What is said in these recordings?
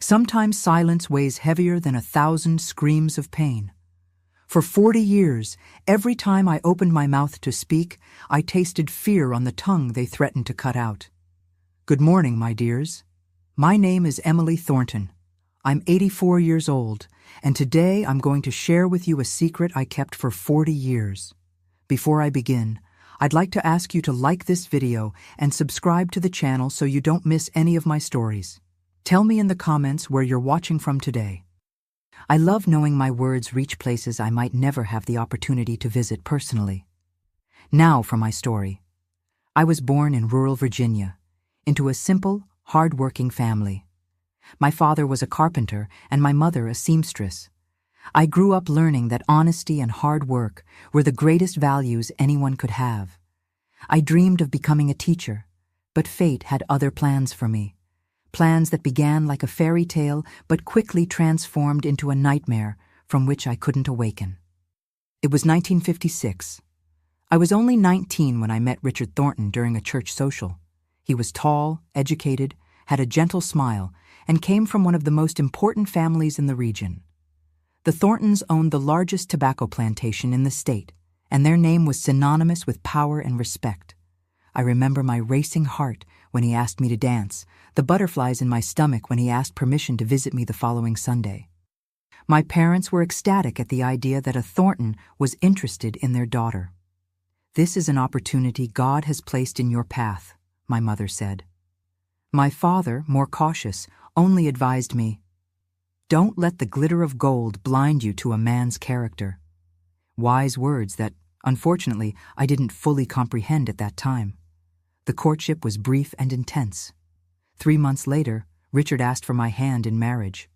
Sometimes silence weighs heavier than 1,000 screams of pain. For 40 years, every time I opened my mouth to speak, I tasted fear on the tongue they threatened to cut out. Good morning, my dears. My name is Emily Thornton. I'm 84 years old, and today I'm going to share with you a secret I kept for 40 years. Before I begin, I'd like to ask you to like this video and subscribe to the channel so you don't miss any of my stories. Tell me in the comments where you're watching from today. I love knowing my words reach places I might never have the opportunity to visit personally. Now for my story. I was born in rural Virginia, into a simple, hard-working family. My father was a carpenter and my mother a seamstress. I grew up learning that honesty and hard work were the greatest values anyone could have. I dreamed of becoming a teacher, but fate had other plans for me. Plans that began like a fairy tale but quickly transformed into a nightmare from which I couldn't awaken. It was 1956. I was only 19 when I met Richard Thornton during a church social. He was tall, educated, had a gentle smile, and came from one of the most important families in the region. The Thorntons owned the largest tobacco plantation in the state, and their name was synonymous with power and respect. I remember my racing heart when he asked me to dance, the butterflies in my stomach when he asked permission to visit me the following Sunday. My parents were ecstatic at the idea that a Thornton was interested in their daughter. "This is an opportunity God has placed in your path," my mother said. My father, more cautious, only advised me, "Don't let the glitter of gold blind you to a man's character." Wise words that, unfortunately, I didn't fully comprehend at that time. The courtship was brief and intense. 3 months later, Richard asked for my hand in marriage.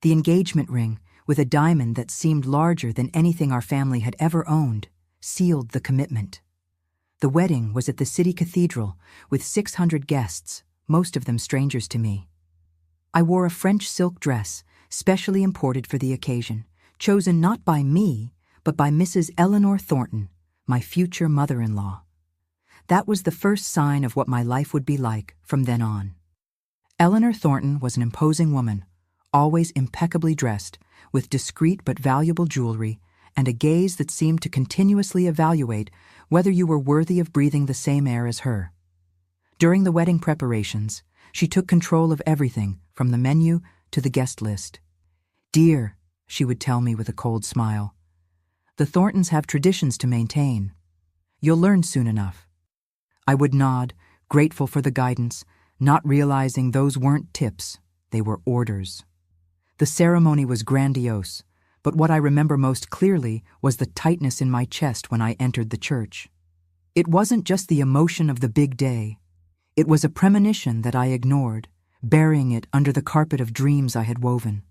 The engagement ring, with a diamond that seemed larger than anything our family had ever owned, sealed the commitment. The wedding was at the city cathedral with 600 guests, most of them strangers to me. I wore a French silk dress, specially imported for the occasion, chosen not by me, but by Mrs. Eleanor Thornton, my future mother-in-law. That was the first sign of what my life would be like from then on. Eleanor Thornton was an imposing woman, always impeccably dressed, with discreet but valuable jewelry, and a gaze that seemed to continuously evaluate whether you were worthy of breathing the same air as her. During the wedding preparations, she took control of everything, from the menu to the guest list. "Dear," she would tell me with a cold smile, "the Thorntons have traditions to maintain. You'll learn soon enough." I would nod, grateful for the guidance, not realizing those weren't tips, they were orders. The ceremony was grandiose, but what I remember most clearly was the tightness in my chest when I entered the church. It wasn't just the emotion of the big day. It was a premonition that I ignored, burying it under the carpet of dreams I had woven.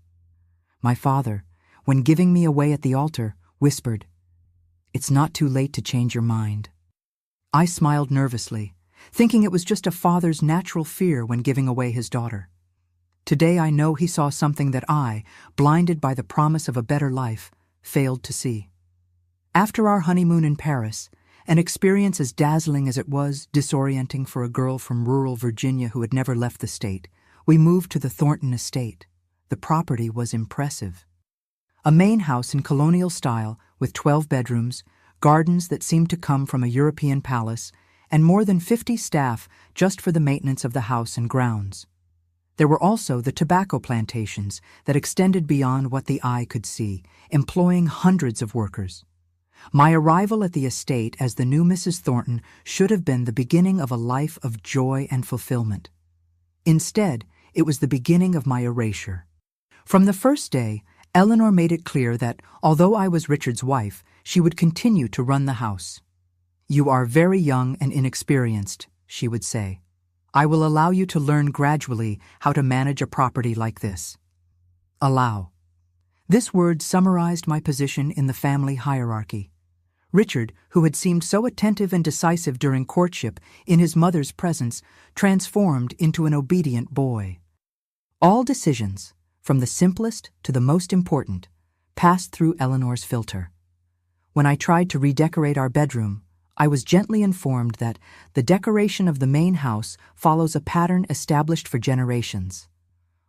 My father, when giving me away at the altar, whispered, "It's not too late to change your mind." I smiled nervously, thinking it was just a father's natural fear when giving away his daughter. Today I know he saw something that I, blinded by the promise of a better life, failed to see. After our honeymoon in Paris, an experience as dazzling as it was disorienting for a girl from rural Virginia who had never left the state, we moved to the Thornton estate. The property was impressive. A main house in colonial style with 12 bedrooms, gardens that seemed to come from a European palace, and more than 50 staff just for the maintenance of the house and grounds. There were also the tobacco plantations that extended beyond what the eye could see, employing hundreds of workers. My arrival at the estate as the new Mrs. Thornton should have been the beginning of a life of joy and fulfillment. Instead, it was the beginning of my erasure. From the first day, Eleanor made it clear that, although I was Richard's wife, she would continue to run the house. "You are very young and inexperienced," she would say. "I will allow you to learn gradually how to manage a property like this." Allow. This word summarized my position in the family hierarchy. Richard, who had seemed so attentive and decisive during courtship in his mother's presence, transformed into an obedient boy. All decisions, from the simplest to the most important, passed through Eleanor's filter. When I tried to redecorate our bedroom, I was gently informed that the decoration of the main house follows a pattern established for generations.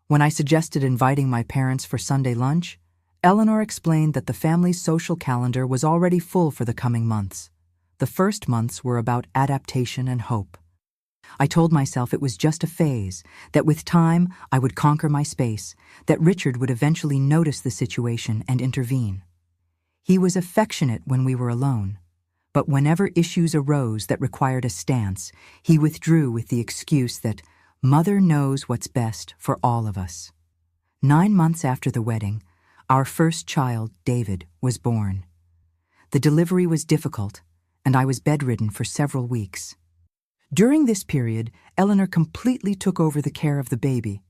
When I suggested inviting my parents for Sunday lunch, Eleanor explained that the family's social calendar was already full for the coming months. The first months were about adaptation and hope. I told myself it was just a phase, that with time I would conquer my space, that Richard would eventually notice the situation and intervene. He was affectionate when we were alone, but whenever issues arose that required a stance, he withdrew with the excuse that Mother knows what's best for all of us. 9 months after the wedding, our first child, David, was born. The delivery was difficult, and I was bedridden for several weeks. During this period, Eleanor completely took over the care of the baby.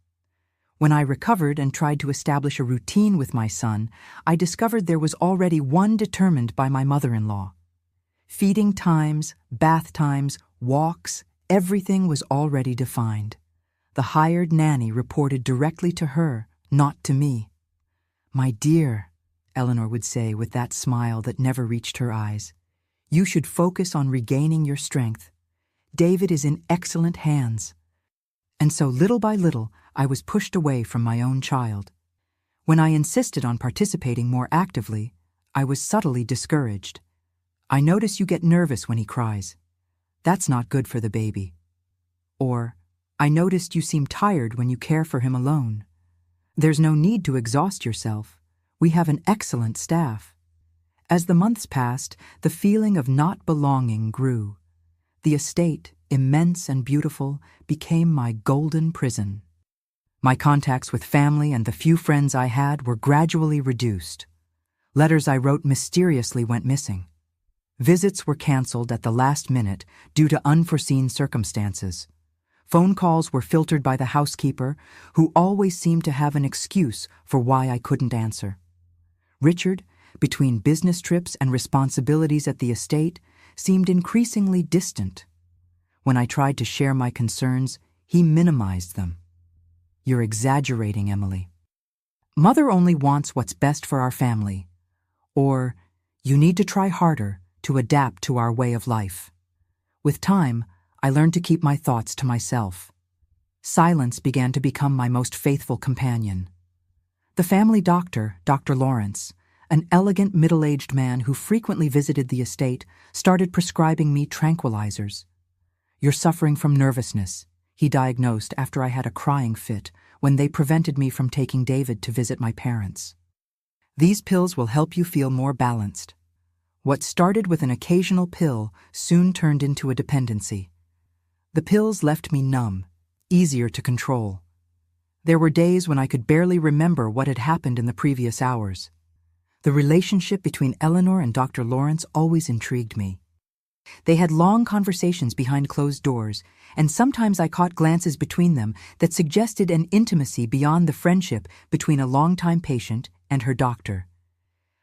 When I recovered and tried to establish a routine with my son, I discovered there was already one determined by my mother-in-law. Feeding times, bath times, walks, everything was already defined. The hired nanny reported directly to her, not to me. "My dear," Eleanor would say with that smile that never reached her eyes, "you should focus on regaining your strength. David is in excellent hands." And so little by little, I was pushed away from my own child. When I insisted on participating more actively, I was subtly discouraged. "I notice you get nervous when he cries. That's not good for the baby." Or, "I noticed you seem tired when you care for him alone. There's no need to exhaust yourself. We have an excellent staff." As the months passed, the feeling of not belonging grew. The estate, immense and beautiful, became my golden prison. My contacts with family and the few friends I had were gradually reduced. Letters I wrote mysteriously went missing. Visits were canceled at the last minute due to unforeseen circumstances. Phone calls were filtered by the housekeeper, who always seemed to have an excuse for why I couldn't answer. Richard, between business trips and responsibilities at the estate, seemed increasingly distant. When I tried to share my concerns, he minimized them. "You're exaggerating, Emily. Mother only wants what's best for our family." Or, "You need to try harder to adapt to our way of life." With time, I learned to keep my thoughts to myself. Silence began to become my most faithful companion. The family doctor, Dr. Lawrence, an elegant middle-aged man who frequently visited the estate, started prescribing me tranquilizers. "You're suffering from nervousness," he diagnosed after I had a crying fit when they prevented me from taking David to visit my parents. "These pills will help you feel more balanced." What started with an occasional pill soon turned into a dependency. The pills left me numb, easier to control. There were days when I could barely remember what had happened in the previous hours. The relationship between Eleanor and Dr. Lawrence always intrigued me. They had long conversations behind closed doors, and sometimes I caught glances between them that suggested an intimacy beyond the friendship between a longtime patient and her doctor.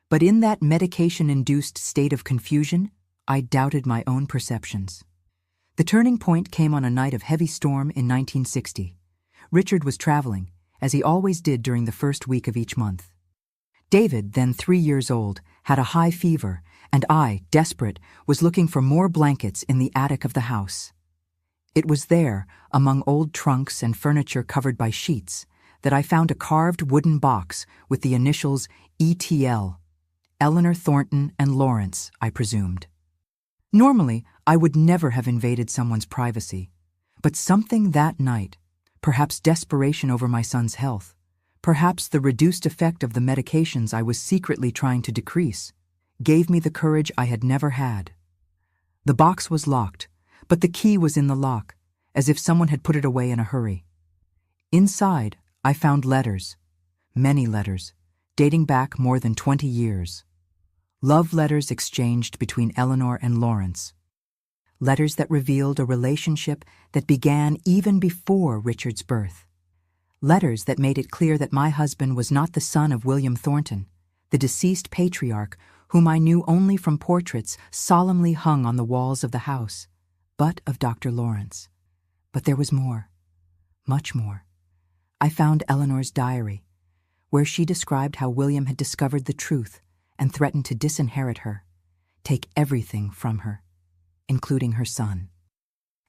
But in that medication-induced state of confusion, I doubted my own perceptions. The turning point came on a night of heavy storm in 1960. Richard was traveling, as he always did during the first week of each month. David, then 3 years old, had a high fever, and I, desperate, was looking for more blankets in the attic of the house. It was there, among old trunks and furniture covered by sheets, that I found a carved wooden box with the initials ETL, Eleanor Thornton and Lawrence, I presumed. Normally, I would never have invaded someone's privacy, but something that night, perhaps desperation over my son's health, perhaps the reduced effect of the medications I was secretly trying to decrease, gave me the courage I had never had. The box was locked, but the key was in the lock, as if someone had put it away in a hurry. Inside, I found letters, many letters, dating back more than 20 years. Love letters exchanged between Eleanor and Lawrence. Letters that revealed a relationship that began even before Richard's birth. Letters that made it clear that my husband was not the son of William Thornton, the deceased patriarch whom I knew only from portraits solemnly hung on the walls of the house, but of Dr. Lawrence. But there was more, much more. I found Eleanor's diary, where she described how William had discovered the truth and threatened to disinherit her, take everything from her, including her son.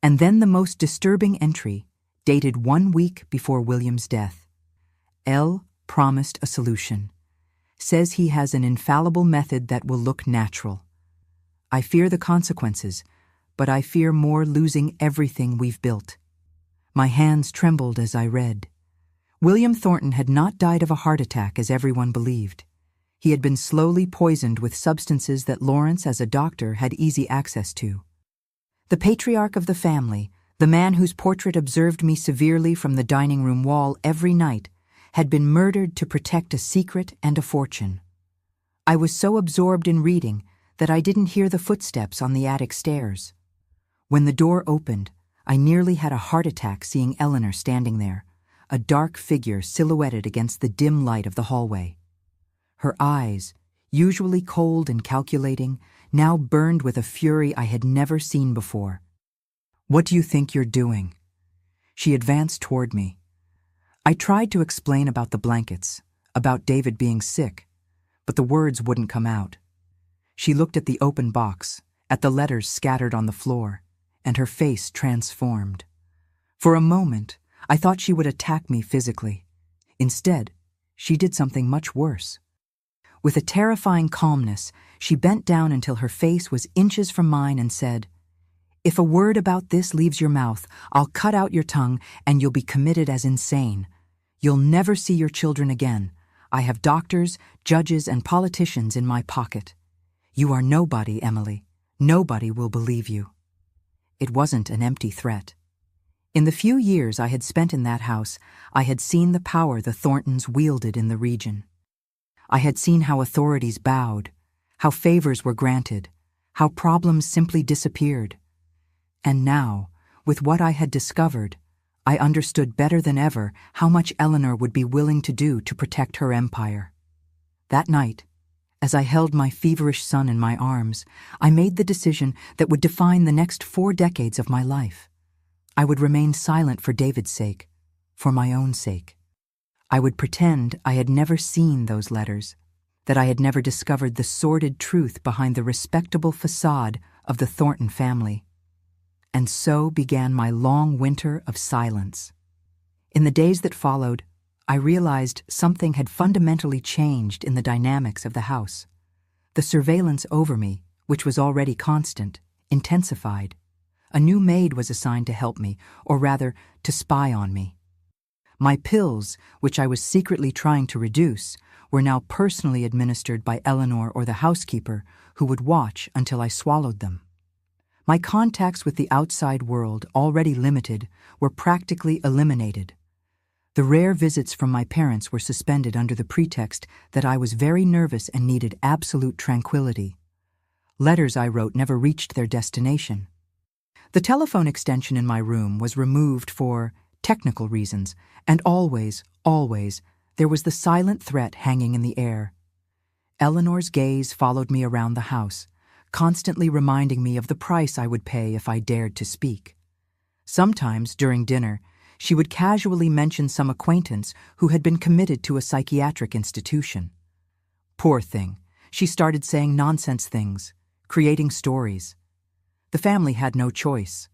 And then the most disturbing entry, dated 1 week before William's death. L promised a solution. Says he has an infallible method that will look natural. I fear the consequences, but I fear more losing everything we've built. My hands trembled as I read. William Thornton had not died of a heart attack as everyone believed. He had been slowly poisoned with substances that Lawrence, as a doctor, had easy access to. The patriarch of the family, the man whose portrait observed me severely from the dining room wall every night, had been murdered to protect a secret and a fortune. I was so absorbed in reading that I didn't hear the footsteps on the attic stairs. When the door opened, I nearly had a heart attack seeing Eleanor standing there, a dark figure silhouetted against the dim light of the hallway. Her eyes, usually cold and calculating, now burned with a fury I had never seen before. "What do you think you're doing?" She advanced toward me. I tried to explain about the blankets, about David being sick, but the words wouldn't come out. She looked at the open box, at the letters scattered on the floor, and her face transformed. For a moment, I thought she would attack me physically. Instead, she did something much worse. With a terrifying calmness, she bent down until her face was inches from mine and said, "If a word about this leaves your mouth, I'll cut out your tongue and you'll be committed as insane. You'll never see your children again. I have doctors, judges, and politicians in my pocket. You are nobody, Emily. Nobody will believe you." It wasn't an empty threat. In the few years I had spent in that house, I had seen the power the Thorntons wielded in the region. I had seen how authorities bowed, how favors were granted, how problems simply disappeared. And now, with what I had discovered, I understood better than ever how much Eleanor would be willing to do to protect her empire. That night, as I held my feverish son in my arms, I made the decision that would define the next 4 decades of my life. I would remain silent for David's sake, for my own sake. I would pretend I had never seen those letters, that I had never discovered the sordid truth behind the respectable facade of the Thornton family. And so began my long winter of silence. In the days that followed, I realized something had fundamentally changed in the dynamics of the house. The surveillance over me, which was already constant, intensified. A new maid was assigned to help me, or rather, to spy on me. My pills, which I was secretly trying to reduce, were now personally administered by Eleanor or the housekeeper, who would watch until I swallowed them. My contacts with the outside world, already limited, were practically eliminated. The rare visits from my parents were suspended under the pretext that I was very nervous and needed absolute tranquility. Letters I wrote never reached their destination. The telephone extension in my room was removed for technical reasons, and always, there was the silent threat hanging in the air. Eleanor's gaze followed me around the house, constantly reminding me of the price I would pay if I dared to speak. Sometimes, during dinner, she would casually mention some acquaintance who had been committed to a psychiatric institution. Poor thing, she started saying nonsense things, creating stories. The family had no choice.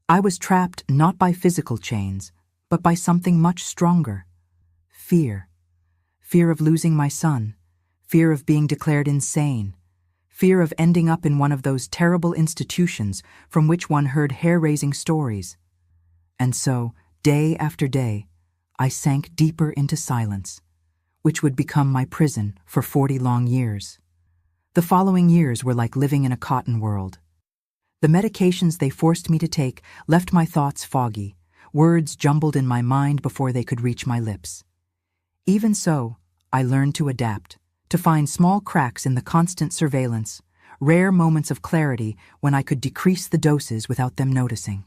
I was trapped not by physical chains, but by something much stronger. Fear. Fear of losing my son. Fear of being declared insane. Fear of ending up in one of those terrible institutions from which one heard hair-raising stories. And so, day after day, I sank deeper into silence, which would become my prison for 40 long years. The following years were like living in a cotton world. The medications they forced me to take left my thoughts foggy, words jumbled in my mind before they could reach my lips. Even so, I learned to adapt, to find small cracks in the constant surveillance, rare moments of clarity when I could decrease the doses without them noticing.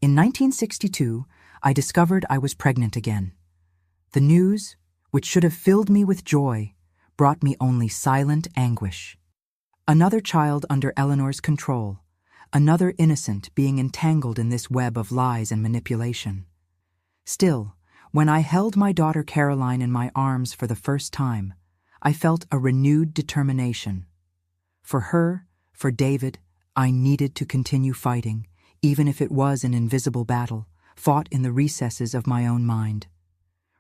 In 1962, I discovered I was pregnant again. The news, which should have filled me with joy, brought me only silent anguish. Another child under Eleanor's control, another innocent being entangled in this web of lies and manipulation. Still, when I held my daughter Caroline in my arms for the first time, I felt a renewed determination. For her, for David, I needed to continue fighting, even if it was an invisible battle, fought in the recesses of my own mind.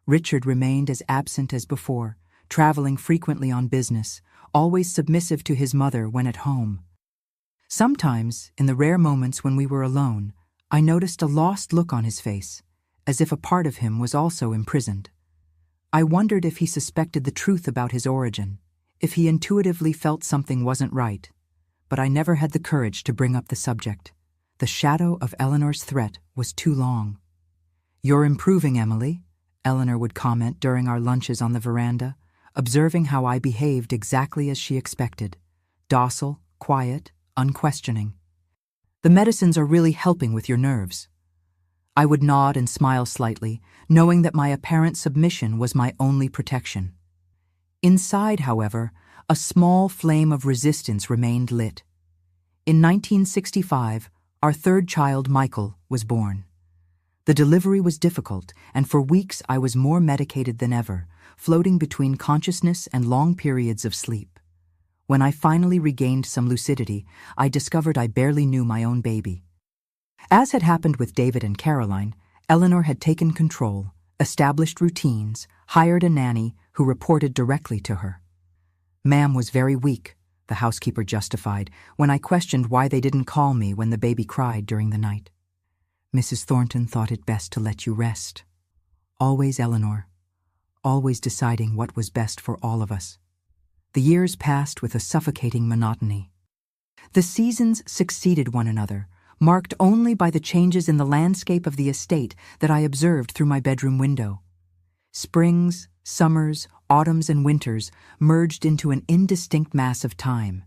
Richard remained as absent as before, traveling frequently on business, always submissive to his mother when at home. Sometimes, in the rare moments when we were alone, I noticed a lost look on his face, as if a part of him was also imprisoned. I wondered if he suspected the truth about his origin, if he intuitively felt something wasn't right, but I never had the courage to bring up the subject. The shadow of Eleanor's threat was too long. "You're improving, Emily," Eleanor would comment during our lunches on the veranda, observing how I behaved exactly as she expected, docile, quiet, unquestioning. "The medicines are really helping with your nerves." I would nod and smile slightly, knowing that my apparent submission was my only protection. Inside, however, a small flame of resistance remained lit. In 1965, our third child, Michael, was born. The delivery was difficult, and for weeks I was more medicated than ever, floating between consciousness and long periods of sleep. When I finally regained some lucidity, I discovered I barely knew my own baby. As had happened with David and Caroline, Eleanor had taken control, established routines, hired a nanny who reported directly to her. "Ma'am was very weak," the housekeeper justified, when I questioned why they didn't call me when the baby cried during the night. "Mrs. Thornton thought it best to let you rest." Always Eleanor, always deciding what was best for all of us. The years passed with a suffocating monotony. The seasons succeeded one another, marked only by the changes in the landscape of the estate that I observed through my bedroom window. Springs, summers, autumns, and winters merged into an indistinct mass of time.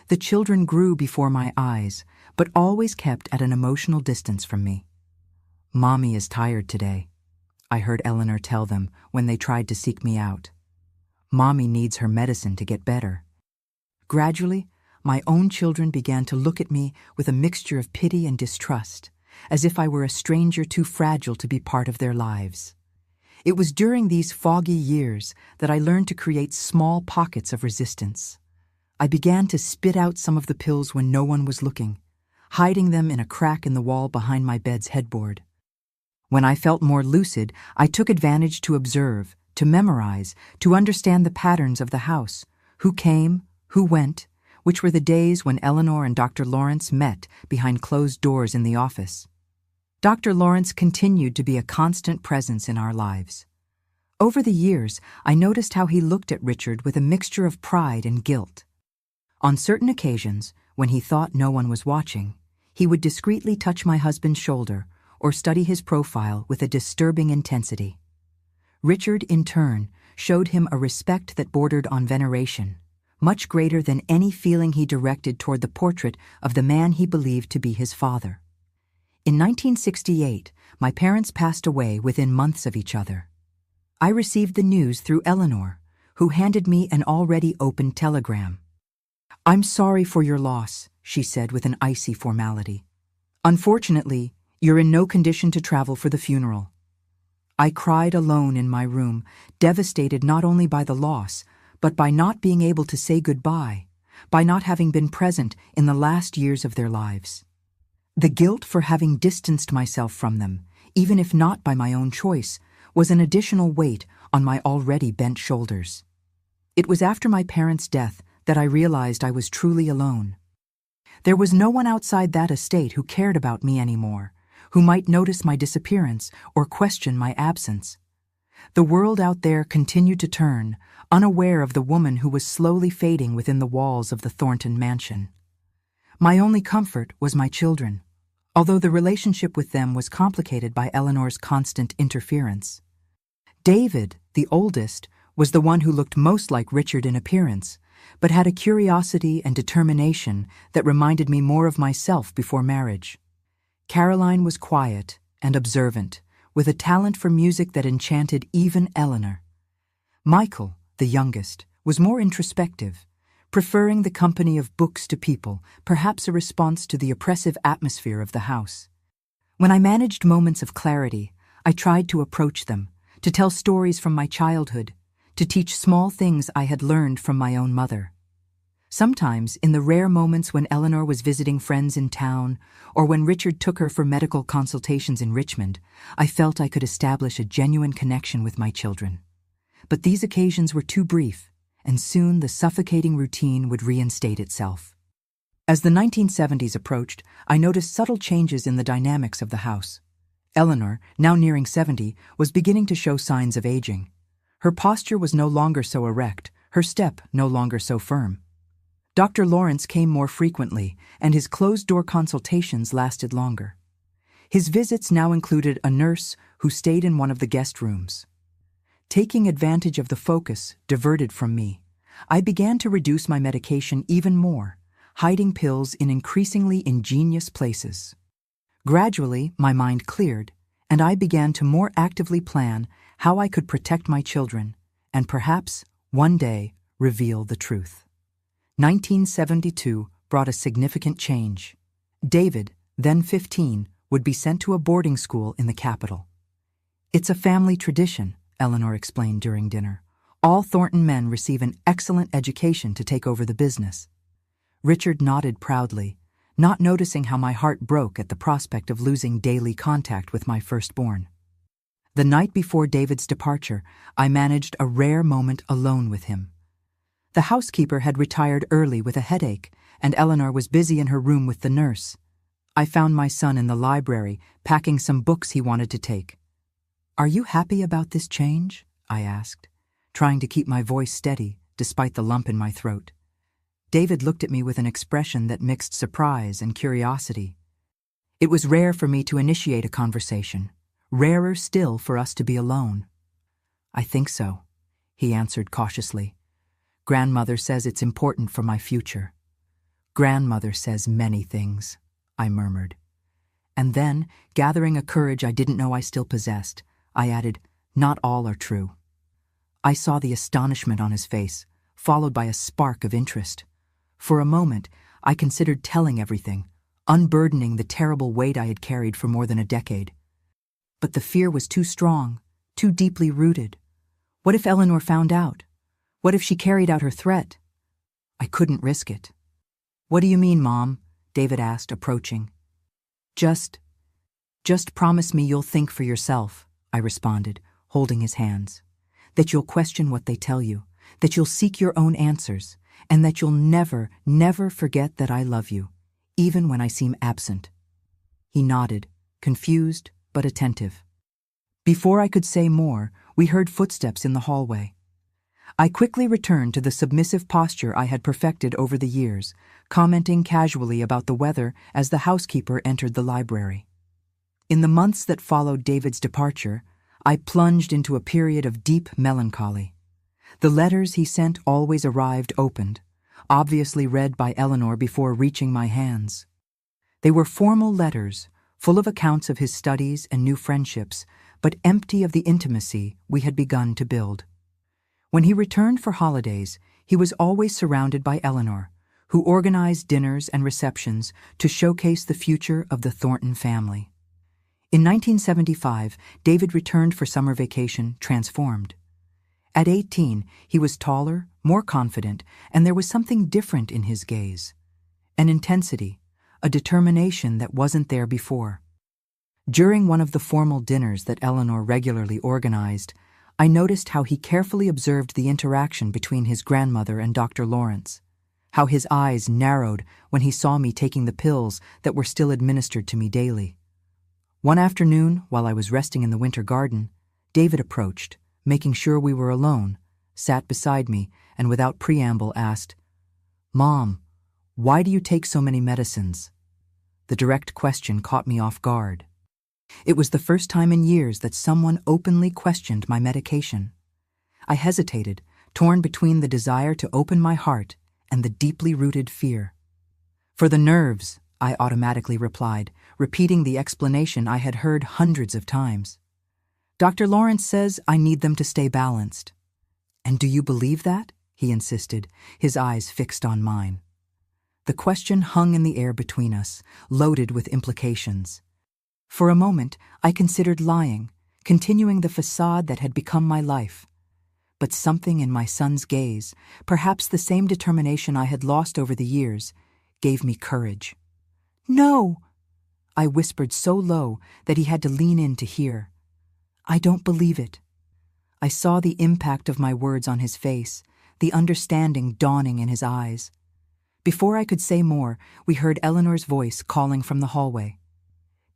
The children grew before my eyes, but always kept at an emotional distance from me. "Mommy is tired today," I heard Eleanor tell them when they tried to seek me out. "Mommy needs her medicine to get better." Gradually, my own children began to look at me with a mixture of pity and distrust, as if I were a stranger too fragile to be part of their lives. It was during these foggy years that I learned to create small pockets of resistance. I began to spit out some of the pills when no one was looking, hiding them in a crack in the wall behind my bed's headboard. When I felt more lucid, I took advantage to observe, to memorize, to understand the patterns of the house, who came, who went, which were the days when Eleanor and Dr. Lawrence met behind closed doors in the office. Dr. Lawrence continued to be a constant presence in our lives. Over the years, I noticed how he looked at Richard with a mixture of pride and guilt. On certain occasions, when he thought no one was watching, he would discreetly touch my husband's shoulder or study his profile with a disturbing intensity. Richard, in turn, showed him a respect that bordered on veneration, much greater than any feeling he directed toward the portrait of the man he believed to be his father. In 1968, my parents passed away within months of each other. I received the news through Eleanor, who handed me an already opened telegram. "I'm sorry for your loss," she said with an icy formality. "Unfortunately, you're in no condition to travel for the funeral." I cried alone in my room, devastated not only by the loss, but by not being able to say goodbye, by not having been present in the last years of their lives. The guilt for having distanced myself from them, even if not by my own choice, was an additional weight on my already bent shoulders. It was after my parents' death that I realized I was truly alone. There was no one outside that estate who cared about me anymore, who might notice my disappearance or question my absence. The world out there continued to turn, unaware of the woman who was slowly fading within the walls of the Thornton mansion. My only comfort was my children, although the relationship with them was complicated by Eleanor's constant interference. David, the oldest, was the one who looked most like Richard in appearance, but had a curiosity and determination that reminded me more of myself before marriage. Caroline was quiet and observant, with a talent for music that enchanted even Eleanor. Michael, the youngest, was more introspective, preferring the company of books to people, perhaps a response to the oppressive atmosphere of the house. When I managed moments of clarity, I tried to approach them, to tell stories from my childhood, to teach small things I had learned from my own mother. Sometimes, in the rare moments when Eleanor was visiting friends in town, or when Richard took her for medical consultations in Richmond, I felt I could establish a genuine connection with my children. But these occasions were too brief, and soon the suffocating routine would reinstate itself. As the 1970s approached, I noticed subtle changes in the dynamics of the house. Eleanor, now nearing 70, was beginning to show signs of aging. Her posture was no longer so erect, her step no longer so firm. Dr. Lawrence came more frequently, and his closed-door consultations lasted longer. His visits now included a nurse who stayed in one of the guest rooms. Taking advantage of the focus diverted from me, I began to reduce my medication even more, hiding pills in increasingly ingenious places. Gradually, my mind cleared, and I began to more actively plan how I could protect my children and perhaps, one day, reveal the truth. 1972 brought a significant change. David, then 15, would be sent to a boarding school in the capital. "It's a family tradition," Eleanor explained during dinner. "All Thornton men receive an excellent education to take over the business." Richard nodded proudly, not noticing how my heart broke at the prospect of losing daily contact with my firstborn. The night before David's departure, I managed a rare moment alone with him. The housekeeper had retired early with a headache, and Eleanor was busy in her room with the nurse. I found my son in the library, packing some books he wanted to take. "Are you happy about this change?" I asked, trying to keep my voice steady despite the lump in my throat. David looked at me with an expression that mixed surprise and curiosity. It was rare for me to initiate a conversation, rarer still for us to be alone. "I think so," he answered cautiously. "Grandmother says it's important for my future." "Grandmother says many things," I murmured. And then, gathering a courage I didn't know I still possessed, I added, "Not all are true." I saw the astonishment on his face, followed by a spark of interest. For a moment, I considered telling everything, unburdening the terrible weight I had carried for more than a decade. But the fear was too strong, too deeply rooted. What if Eleanor found out? What if she carried out her threat? I couldn't risk it. "What do you mean, Mom?" David asked, approaching. Just promise me you'll think for yourself," I responded, holding his hands. "That you'll question what they tell you, that you'll seek your own answers, and that you'll never, never forget that I love you, even when I seem absent." He nodded, confused but attentive. Before I could say more, we heard footsteps in the hallway. I quickly returned to the submissive posture I had perfected over the years, commenting casually about the weather as the housekeeper entered the library. In the months that followed David's departure, I plunged into a period of deep melancholy. The letters he sent always arrived opened, obviously read by Eleanor before reaching my hands. They were formal letters, full of accounts of his studies and new friendships, but empty of the intimacy we had begun to build. When he returned for holidays, he was always surrounded by Eleanor, who organized dinners and receptions to showcase the future of the Thornton family. In 1975, David returned for summer vacation transformed. At 18, he was taller, more confident, and there was something different in his gaze. An intensity, a determination that wasn't there before. During one of the formal dinners that Eleanor regularly organized, I noticed how he carefully observed the interaction between his grandmother and Dr. Lawrence, how his eyes narrowed when he saw me taking the pills that were still administered to me daily. One afternoon, while I was resting in the winter garden, David approached, making sure we were alone, sat beside me, and without preamble asked, "Mom, why do you take so many medicines?" The direct question caught me off guard. It was the first time in years that someone openly questioned my medication. I hesitated, torn between the desire to open my heart and the deeply rooted fear. "For the nerves," I automatically replied, repeating the explanation I had heard hundreds of times. "Dr. Lawrence says I need them to stay balanced." "And do you believe that?" he insisted, his eyes fixed on mine. The question hung in the air between us, loaded with implications. For a moment, I considered lying, continuing the facade that had become my life. but something in my son's gaze, perhaps the same determination I had lost over the years, gave me courage. "No!" I whispered so low that he had to lean in to hear. "I don't believe it." I saw the impact of my words on his face, the understanding dawning in his eyes. Before I could say more, we heard Eleanor's voice calling from the hallway.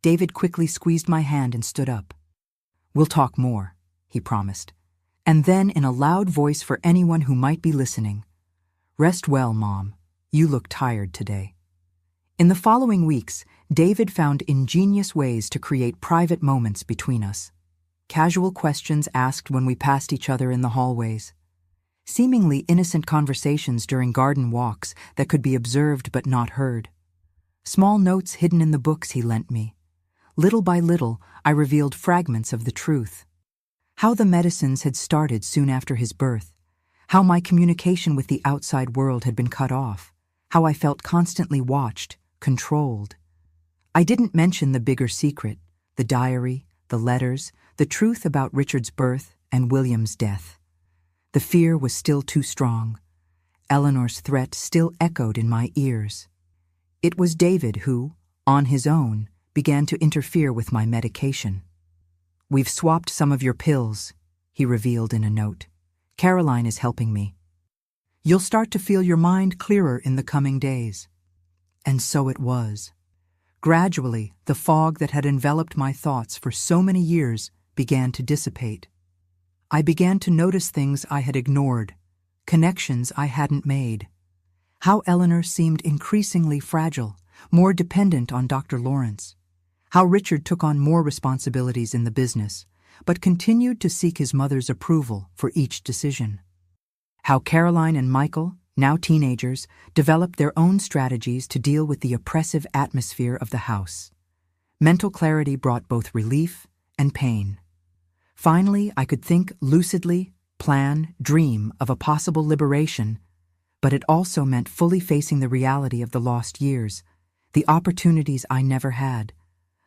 David quickly squeezed my hand and stood up. "We'll talk more," he promised. And then, in a loud voice for anyone who might be listening, "Rest well, Mom. You look tired today." In the following weeks, David found ingenious ways to create private moments between us. Casual questions asked when we passed each other in the hallways. Seemingly innocent conversations during garden walks that could be observed but not heard. Small notes hidden in the books he lent me. Little by little, I revealed fragments of the truth. How the medicines had started soon after his birth. How my communication with the outside world had been cut off. How I felt constantly watched, controlled. I didn't mention the bigger secret, the diary, the letters, the truth about Richard's birth and William's death. The fear was still too strong. Eleanor's threat still echoed in my ears. It was David who, on his own, began to interfere with my medication. "We've swapped some of your pills," he revealed in a note. "Caroline is helping me. You'll start to feel your mind clearer in the coming days." And so it was. Gradually, the fog that had enveloped my thoughts for so many years began to dissipate. I began to notice things I had ignored, connections I hadn't made. How Eleanor seemed increasingly fragile, more dependent on Dr. Lawrence. How Richard took on more responsibilities in the business, but continued to seek his mother's approval for each decision. How Caroline and Michael, now teenagers, developed their own strategies to deal with the oppressive atmosphere of the house. Mental clarity brought both relief and pain. Finally, I could think lucidly, plan, dream of a possible liberation, but it also meant fully facing the reality of the lost years, the opportunities I never had,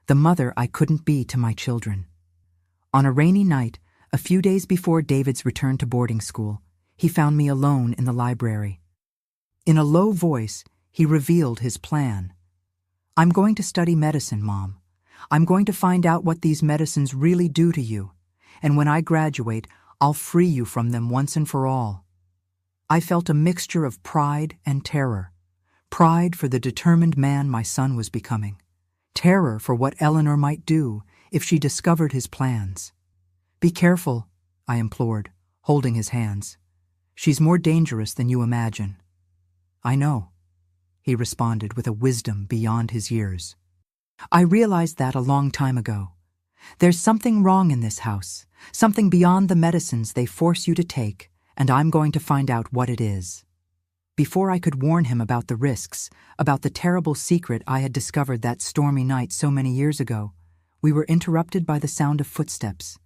the mother I couldn't be to my children. On a rainy night, a few days before David's return to boarding school, he found me alone in the library. In a low voice, he revealed his plan. "I'm going to study medicine, Mom. I'm going to find out what these medicines really do to you, and when I graduate, I'll free you from them once and for all." I felt a mixture of pride and terror. Pride for the determined man my son was becoming. Terror for what Eleanor might do if she discovered his plans. "Be careful," I implored, holding his hands. "She's more dangerous than you imagine." "I know," he responded with a wisdom beyond his years. "I realized that a long time ago. There's something wrong in this house, something beyond the medicines they force you to take, and I'm going to find out what it is." Before I could warn him about the risks, about the terrible secret I had discovered that stormy night so many years ago, we were interrupted by the sound of footsteps.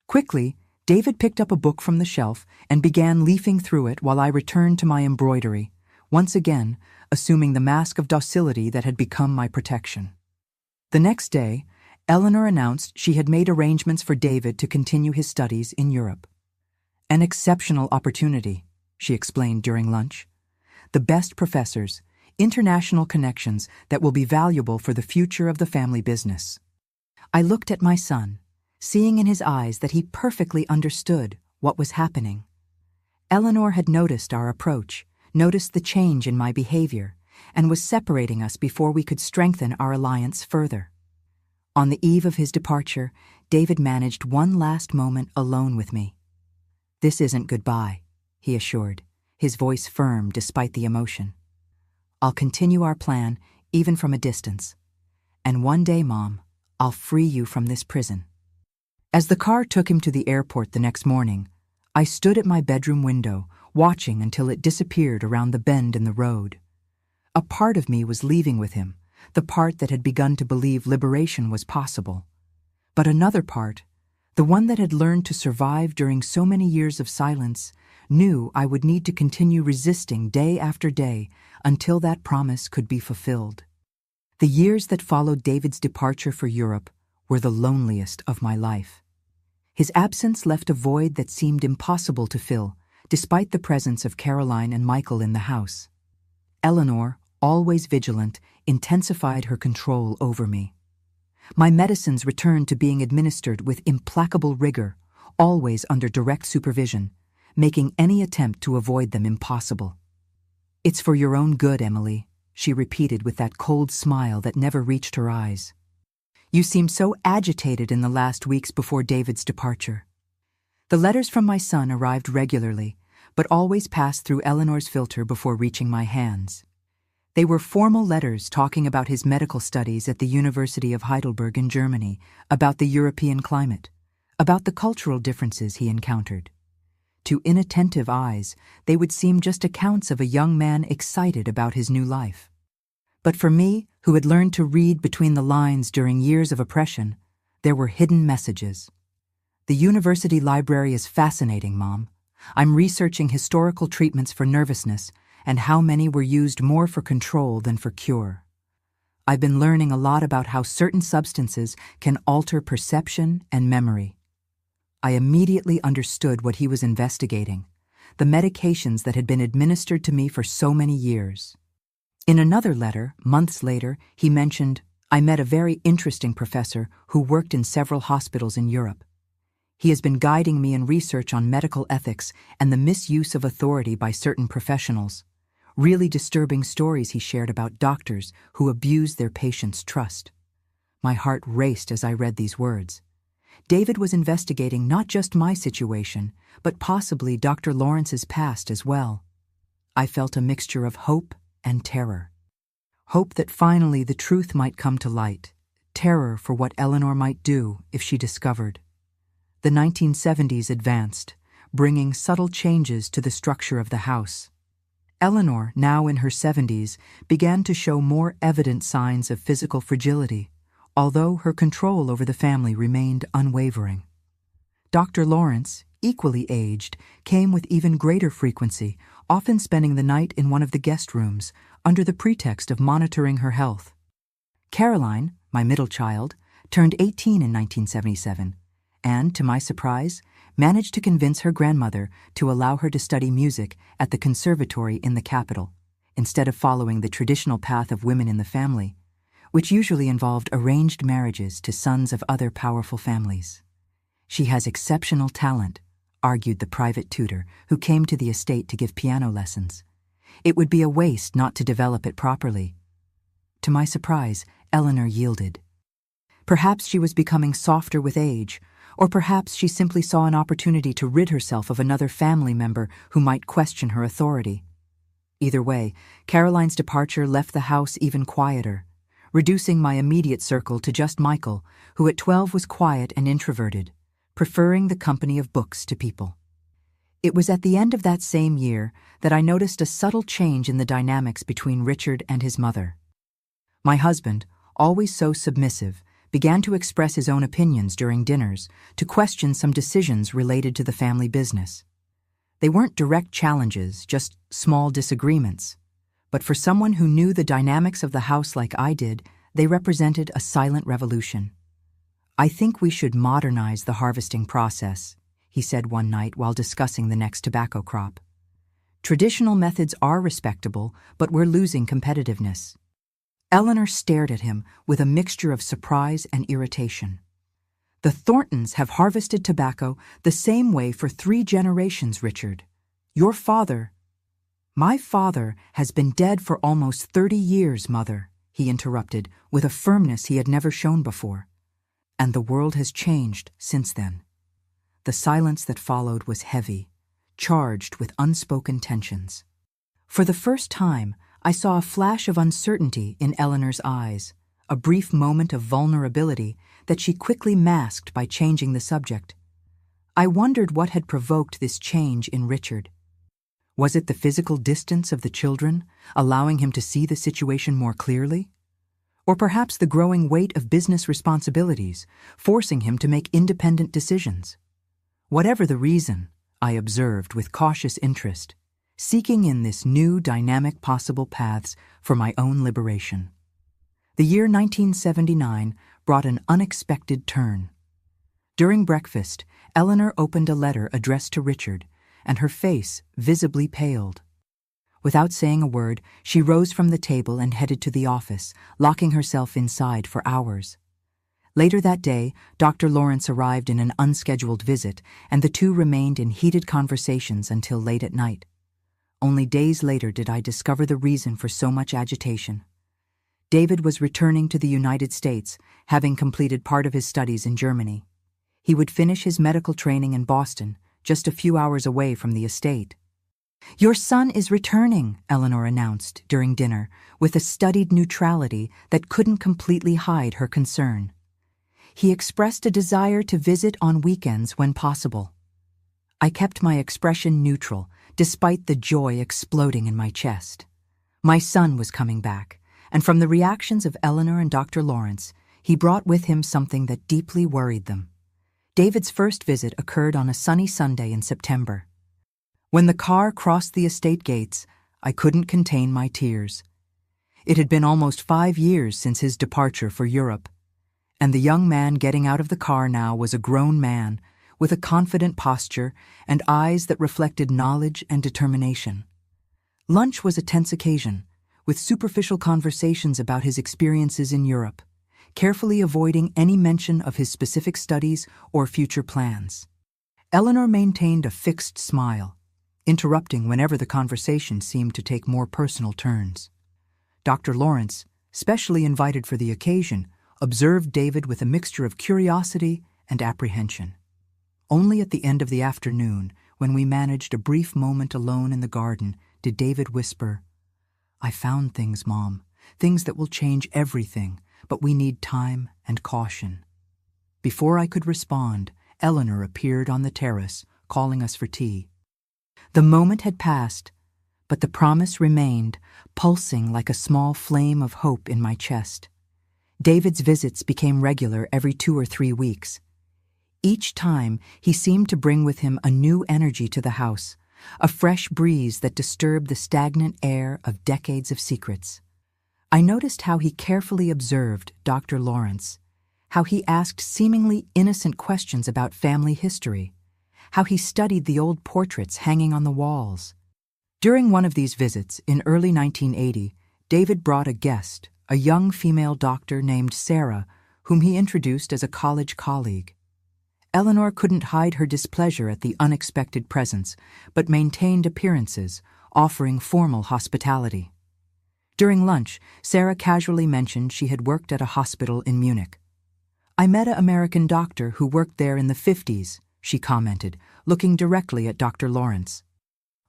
Quickly, David picked up a book from the shelf and began leafing through it while I returned to my embroidery, once again assuming the mask of docility that had become my protection. The next day, Eleanor announced she had made arrangements for David to continue his studies in Europe. "An exceptional opportunity," she explained during lunch. "The best professors, international connections that will be valuable for the future of the family business." I looked at my son, seeing in his eyes that he perfectly understood what was happening. Eleanor had noticed our approach, noticed the change in my behavior, and was separating us before we could strengthen our alliance further. On the eve of his departure, David managed one last moment alone with me. "This isn't goodbye," he assured, his voice firm despite the emotion. "I'll continue our plan, even from a distance. And one day, Mom, I'll free you from this prison." As the car took him to the airport the next morning, I stood at my bedroom window, watching until it disappeared around the bend in the road. A part of me was leaving with him, the part that had begun to believe liberation was possible. But another part, the one that had learned to survive during so many years of silence, knew I would need to continue resisting day after day until that promise could be fulfilled. The years that followed David's departure for Europe were the loneliest of my life. His absence left a void that seemed impossible to fill, despite the presence of Caroline and Michael in the house. Eleanor, always vigilant, intensified her control over me. My medicines returned to being administered with implacable rigor, always under direct supervision, making any attempt to avoid them impossible. "It's for your own good, Emily," she repeated with that cold smile that never reached her eyes. "You seemed so agitated in the last weeks before David's departure." The letters from my son arrived regularly, but always passed through Eleanor's filter before reaching my hands. They were formal letters talking about his medical studies at the University of Heidelberg in Germany, about the European climate, about the cultural differences he encountered. To inattentive eyes, they would seem just accounts of a young man excited about his new life. But for me, who had learned to read between the lines during years of oppression, there were hidden messages. "The university library is fascinating, Mom. I'm researching historical treatments for nervousness and how many were used more for control than for cure. I've been learning a lot about how certain substances can alter perception and memory." I immediately understood what he was investigating, the medications that had been administered to me for so many years. In another letter, months later, he mentioned, "I met a very interesting professor who worked in several hospitals in Europe. He has been guiding me in research on medical ethics and the misuse of authority by certain professionals. Really disturbing stories he shared about doctors who abused their patients' trust." My heart raced as I read these words. David was investigating not just my situation, but possibly Dr. Lawrence's past as well. I felt a mixture of hope and terror. Hope that finally the truth might come to light, terror for what Eleanor might do if she discovered. The 1970s advanced, bringing subtle changes to the structure of the house. Eleanor, now in her 70s, began to show more evident signs of physical fragility, although her control over the family remained unwavering. Dr. Lawrence, equally aged, came with even greater frequency, often spending the night in one of the guest rooms, under the pretext of monitoring her health. Caroline, my middle child, turned 18 in 1977, and, to my surprise, managed to convince her grandmother to allow her to study music at the conservatory in the capital, instead of following the traditional path of women in the family, which usually involved arranged marriages to sons of other powerful families. "She has exceptional talent," argued the private tutor who came to the estate to give piano lessons. "It would be a waste not to develop it properly." To my surprise, Eleanor yielded. Perhaps she was becoming softer with age, or perhaps she simply saw an opportunity to rid herself of another family member who might question her authority. Either way, Caroline's departure left the house even quieter, reducing my immediate circle to just Michael, who at 12 was quiet and introverted, preferring the company of books to people. It was at the end of that same year that I noticed a subtle change in the dynamics between Richard and his mother. My husband, always so submissive, began to express his own opinions during dinners, to question some decisions related to the family business. They weren't direct challenges, just small disagreements. But for someone who knew the dynamics of the house like I did, they represented a silent revolution. "I think we should modernize the harvesting process," he said one night while discussing the next tobacco crop. "Traditional methods are respectable, but we're losing competitiveness." Eleanor stared at him with a mixture of surprise and irritation. "The Thorntons have harvested tobacco the same way for 3 generations, Richard. Your father—" "My father has been dead for almost 30 years, Mother," he interrupted with a firmness he had never shown before. "And the world has changed since then." The silence that followed was heavy, charged with unspoken tensions. For the first time, I saw a flash of uncertainty in Eleanor's eyes, a brief moment of vulnerability that she quickly masked by changing the subject. I wondered what had provoked this change in Richard. Was it the physical distance of the children, allowing him to see the situation more clearly? Or perhaps the growing weight of business responsibilities, forcing him to make independent decisions? Whatever the reason, I observed with cautious interest, seeking in this new dynamic possible paths for my own liberation. The year 1979 brought an unexpected turn. During breakfast, Eleanor opened a letter addressed to Richard, and her face visibly paled. Without saying a word, she rose from the table and headed to the office, locking herself inside for hours. Later that day, Dr. Lawrence arrived in an unscheduled visit, and the two remained in heated conversations until late at night. Only days later did I discover the reason for so much agitation. David was returning to the United States, having completed part of his studies in Germany. He would finish his medical training in Boston, just a few hours away from the estate. "Your son is returning," Eleanor announced during dinner, with a studied neutrality that couldn't completely hide her concern. He expressed a desire to visit on weekends when possible. I kept my expression neutral, despite the joy exploding in my chest. My son was coming back, and from the reactions of Eleanor and Dr. Lawrence, he brought with him something that deeply worried them. David's first visit occurred on a sunny Sunday in September. When the car crossed the estate gates, I couldn't contain my tears. It had been almost 5 years since his departure for Europe, and the young man getting out of the car now was a grown man with a confident posture and eyes that reflected knowledge and determination. Lunch was a tense occasion, with superficial conversations about his experiences in Europe, carefully avoiding any mention of his specific studies or future plans. Eleanor maintained a fixed smile, interrupting whenever the conversation seemed to take more personal turns. Dr. Lawrence, specially invited for the occasion, observed David with a mixture of curiosity and apprehension. Only at the end of the afternoon, when we managed a brief moment alone in the garden, did David whisper, "I found things, Mom, things that will change everything, but we need time and caution." Before I could respond, Eleanor appeared on the terrace, calling us for tea. The moment had passed, but the promise remained, pulsing like a small flame of hope in my chest. David's visits became regular every 2 or 3 weeks. Each time, he seemed to bring with him a new energy to the house, a fresh breeze that disturbed the stagnant air of decades of secrets. I noticed how he carefully observed Dr. Lawrence, how he asked seemingly innocent questions about family history, how he studied the old portraits hanging on the walls. During one of these visits, in early 1980, David brought a guest, a young female doctor named Sarah, whom he introduced as a college colleague. Eleanor couldn't hide her displeasure at the unexpected presence, but maintained appearances, offering formal hospitality. During lunch, Sarah casually mentioned she had worked at a hospital in Munich. "I met an American doctor who worked there in the 50s, she commented, looking directly at Dr. Lawrence.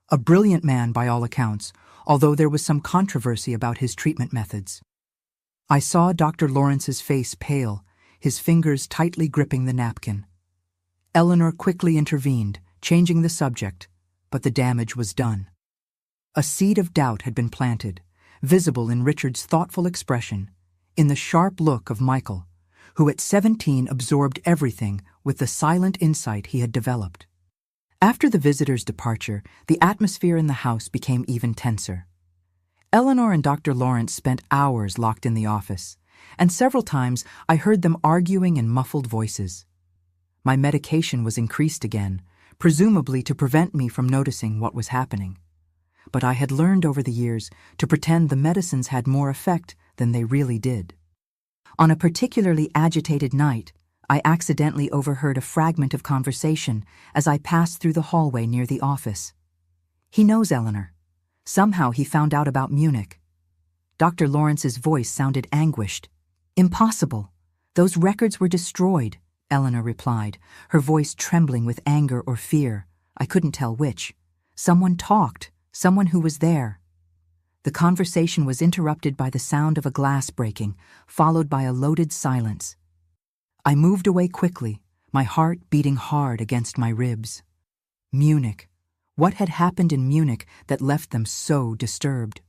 A brilliant man by all accounts, although there was some controversy about his treatment methods. I saw Dr. Lawrence's face pale, his fingers tightly gripping the napkin. Eleanor quickly intervened, changing the subject, but the damage was done. A seed of doubt had been planted, visible in Richard's thoughtful expression, in the sharp look of Michael, who at 17 absorbed everything with the silent insight he had developed. After the visitor's departure, the atmosphere in the house became even tenser. Eleanor and Dr. Lawrence spent hours locked in the office, and several times I heard them arguing in muffled voices. My medication was increased again, presumably to prevent me from noticing what was happening. But I had learned over the years to pretend the medicines had more effect than they really did. On a particularly agitated night, I accidentally overheard a fragment of conversation as I passed through the hallway near the office. "He knows Eleanor. Somehow he found out about Munich." Dr. Lawrence's voice sounded anguished. "Impossible. Those records were destroyed," Eleanor replied, her voice trembling with anger or fear. I couldn't tell which. Someone talked, someone who was there. The conversation was interrupted by the sound of a glass breaking, followed by a loaded silence. I moved away quickly, my heart beating hard against my ribs. Munich. What had happened in Munich that left them so disturbed?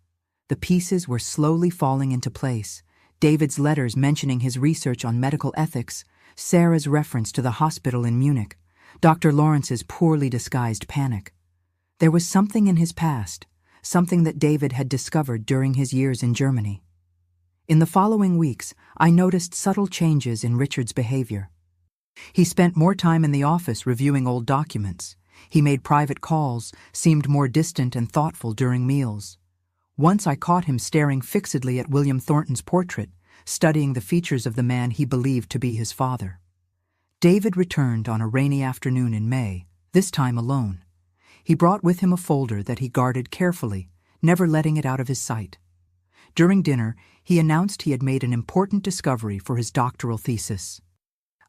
The pieces were slowly falling into place. David's letters mentioning his research on medical ethics, Sarah's reference to the hospital in Munich, Dr. Lawrence's poorly disguised panic. There was something in his past, something that David had discovered during his years in Germany. In the following weeks, I noticed subtle changes in Richard's behavior. He spent more time in the office reviewing old documents. He made private calls, seemed more distant and thoughtful during meals. Once I caught him staring fixedly at William Thornton's portrait, studying the features of the man he believed to be his father. David returned on a rainy afternoon in May, this time alone. He brought with him a folder that he guarded carefully, never letting it out of his sight. During dinner, he announced he had made an important discovery for his doctoral thesis.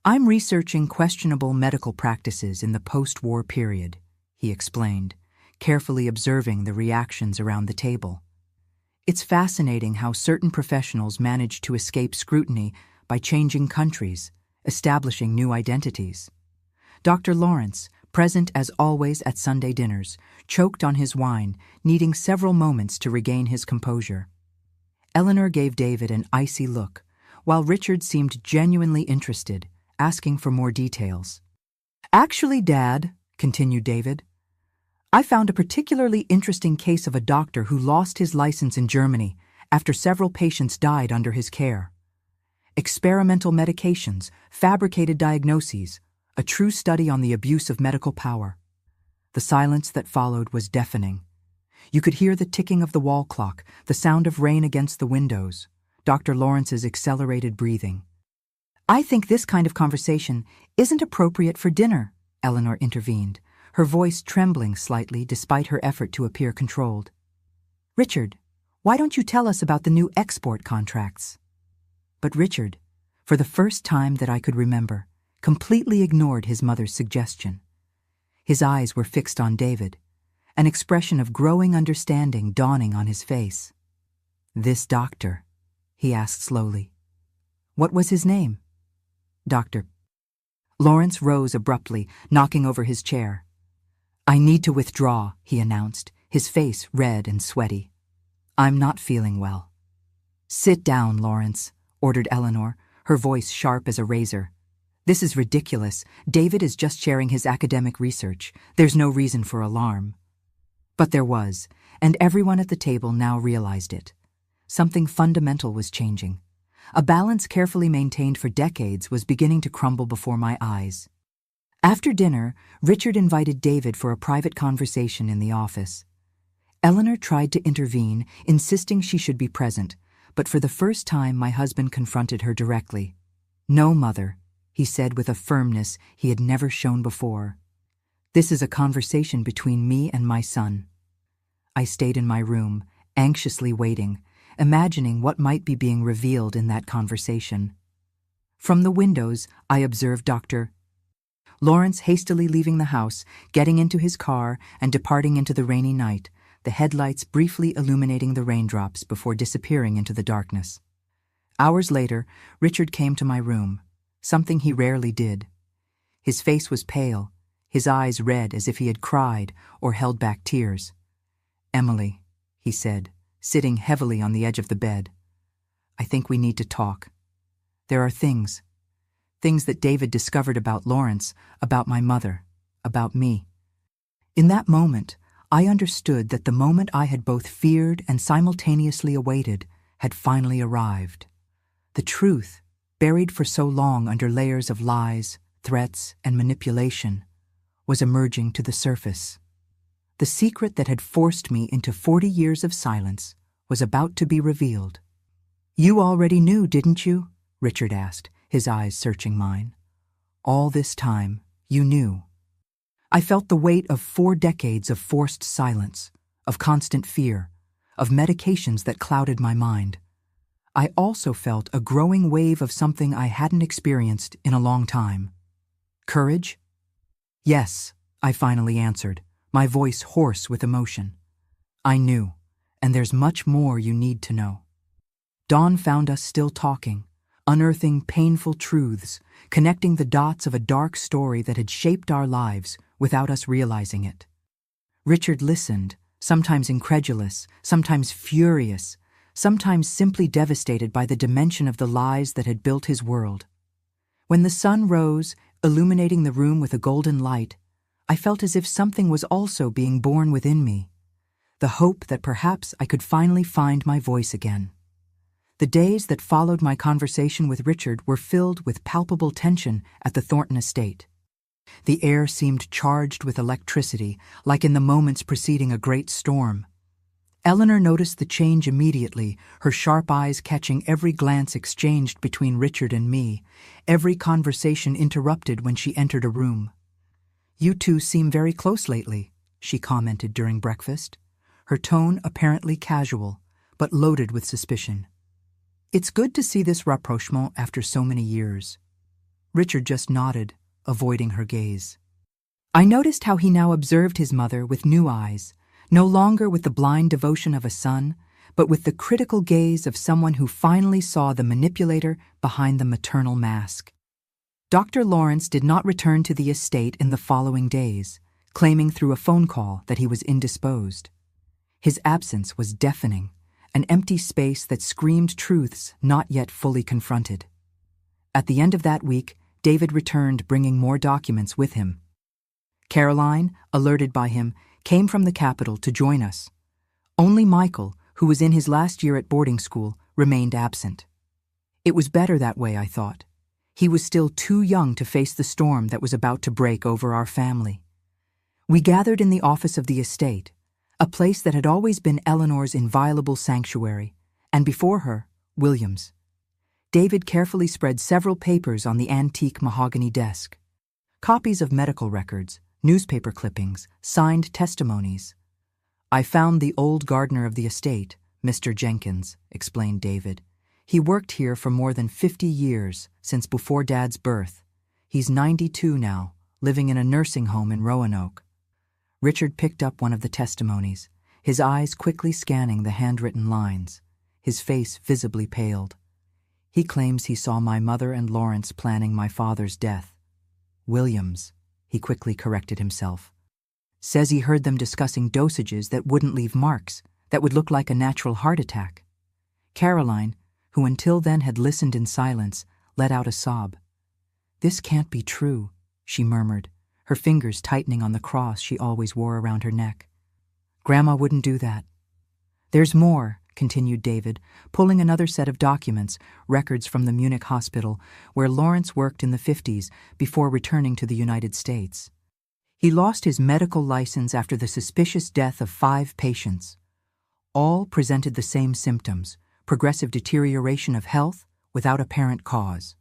"I'm researching questionable medical practices in the post-war period," he explained, carefully observing the reactions around the table. "It's fascinating how certain professionals manage to escape scrutiny by changing countries, establishing new identities." Dr. Lawrence, present as always at Sunday dinners, choked on his wine, needing several moments to regain his composure. Eleanor gave David an icy look, while Richard seemed genuinely interested, asking for more details. "Actually, Dad," continued David, "I found a particularly interesting case of a doctor who lost his license in Germany after several patients died under his care. Experimental medications, fabricated diagnoses, a true study on the abuse of medical power." The silence that followed was deafening. You could hear the ticking of the wall clock, the sound of rain against the windows, Dr. Lawrence's accelerated breathing. "I think this kind of conversation isn't appropriate for dinner," Eleanor intervened, her voice trembling slightly despite her effort to appear controlled. "Richard, why don't you tell us about the new export contracts?" But Richard, for the first time that I could remember, completely ignored his mother's suggestion. His eyes were fixed on David, an expression of growing understanding dawning on his face. "This doctor," he asked slowly. "What was his name?" "Dr." Lawrence rose abruptly, knocking over his chair. "I need to withdraw," he announced, his face red and sweaty. "I'm not feeling well." "Sit down, Lawrence," ordered Eleanor, her voice sharp as a razor. "This is ridiculous. David is just sharing his academic research. There's no reason for alarm." But there was, and everyone at the table now realized it. Something fundamental was changing. A balance carefully maintained for decades was beginning to crumble before my eyes. After dinner, Richard invited David for a private conversation in the office. Eleanor tried to intervene, insisting she should be present, but for the first time my husband confronted her directly. "No, Mother," he said with a firmness he had never shown before. "This is a conversation between me and my son." I stayed in my room, anxiously waiting, imagining what might be being revealed in that conversation. From the windows, I observed Dr. Lawrence hastily leaving the house, getting into his car, and departing into the rainy night, the headlights briefly illuminating the raindrops before disappearing into the darkness. Hours later, Richard came to my room, something he rarely did. His face was pale, his eyes red as if he had cried or held back tears. "Emily," he said, sitting heavily on the edge of the bed, "I think we need to talk. There are things that David discovered about Lawrence, about my mother, about me." In that moment, I understood that the moment I had both feared and simultaneously awaited had finally arrived. The truth, buried for so long under layers of lies, threats, and manipulation, was emerging to the surface. The secret that had forced me into 40 years of silence was about to be revealed. "You already knew, didn't you?" Richard asked, his eyes searching mine. "All this time, you knew." I felt the weight of 4 decades of forced silence, of constant fear, of medications that clouded my mind. I also felt a growing wave of something I hadn't experienced in a long time. Courage? "Yes," I finally answered, my voice hoarse with emotion. "I knew, and there's much more you need to know." Dawn found us still talking, unearthing painful truths, connecting the dots of a dark story that had shaped our lives without us realizing it. Richard listened, sometimes incredulous, sometimes furious, sometimes simply devastated by the dimension of the lies that had built his world. When the sun rose, illuminating the room with a golden light, I felt as if something was also being born within me, the hope that perhaps I could finally find my voice again. The days that followed my conversation with Richard were filled with palpable tension at the Thornton estate. The air seemed charged with electricity, like in the moments preceding a great storm. Eleanor noticed the change immediately, her sharp eyes catching every glance exchanged between Richard and me, every conversation interrupted when she entered a room. "You two seem very close lately," she commented during breakfast, her tone apparently casual, but loaded with suspicion. "It's good to see this rapprochement after so many years." Richard just nodded, avoiding her gaze. I noticed how he now observed his mother with new eyes, no longer with the blind devotion of a son, but with the critical gaze of someone who finally saw the manipulator behind the maternal mask. Dr. Lawrence did not return to the estate in the following days, claiming through a phone call that he was indisposed. His absence was deafening, an empty space that screamed truths not yet fully confronted. At the end of that week, David returned bringing more documents with him. Caroline, alerted by him, came from the capital to join us. Only Michael, who was in his last year at boarding school, remained absent. It was better that way, I thought. He was still too young to face the storm that was about to break over our family. We gathered in the office of the estate, a place that had always been Eleanor's inviolable sanctuary, and before her, William's. David carefully spread several papers on the antique mahogany desk. Copies of medical records, newspaper clippings, signed testimonies. "I found the old gardener of the estate, Mr. Jenkins," explained David. "He worked here for more than 50 years, since before Dad's birth. He's 92 now, living in a nursing home in Roanoke." Richard picked up one of the testimonies, his eyes quickly scanning the handwritten lines. His face visibly paled. "He claims he saw my mother and Lawrence planning my father's death. Williams," he quickly corrected himself. "Says he heard them discussing dosages that wouldn't leave marks, that would look like a natural heart attack." Caroline, who until then had listened in silence, let out a sob. "This can't be true," she murmured, her fingers tightening on the cross she always wore around her neck. "Grandma wouldn't do that." "There's more," continued David, pulling another set of documents, records from the Munich hospital, where Lawrence worked in the 50s before returning to the United States. He lost his medical license after the suspicious death of 5 patients. All presented the same symptoms, progressive deterioration of health without apparent cause.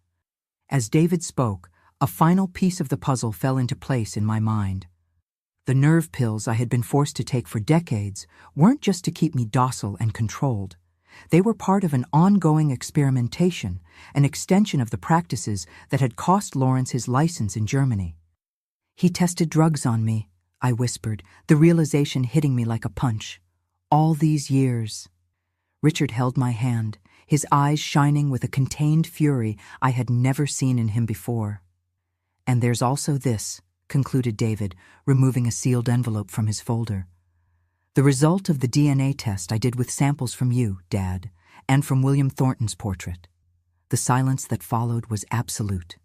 As David spoke, a final piece of the puzzle fell into place in my mind. The nerve pills I had been forced to take for decades weren't just to keep me docile and controlled. They were part of an ongoing experimentation, an extension of the practices that had cost Lawrence his license in Germany. "He tested drugs on me," I whispered, the realization hitting me like a punch. "All these years." Richard held my hand, his eyes shining with a contained fury I had never seen in him before. "And there's also this," concluded David, removing a sealed envelope from his folder. "The result of the DNA test I did with samples from you, Dad, and from William Thornton's portrait." The silence that followed was absolute.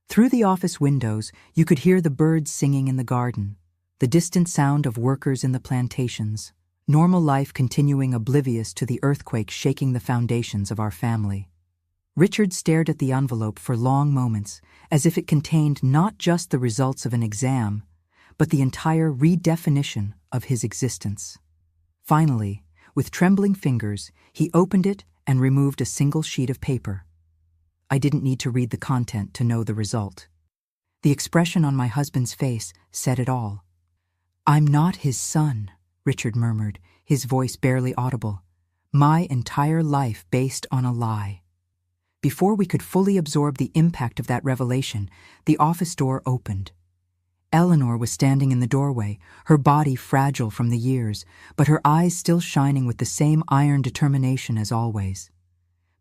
Through the office windows, you could hear the birds singing in the garden, the distant sound of workers in the plantations, normal life continuing oblivious to the earthquake shaking the foundations of our family. Richard stared at the envelope for long moments, as if it contained not just the results of an exam, but the entire redefinition of his existence. Finally, with trembling fingers, he opened it and removed a single sheet of paper. I didn't need to read the content to know the result. The expression on my husband's face said it all. "I'm not his son," Richard murmured, his voice barely audible. "My entire life based on a lie." Before we could fully absorb the impact of that revelation, the office door opened. Eleanor was standing in the doorway, her body fragile from the years, but her eyes still shining with the same iron determination as always.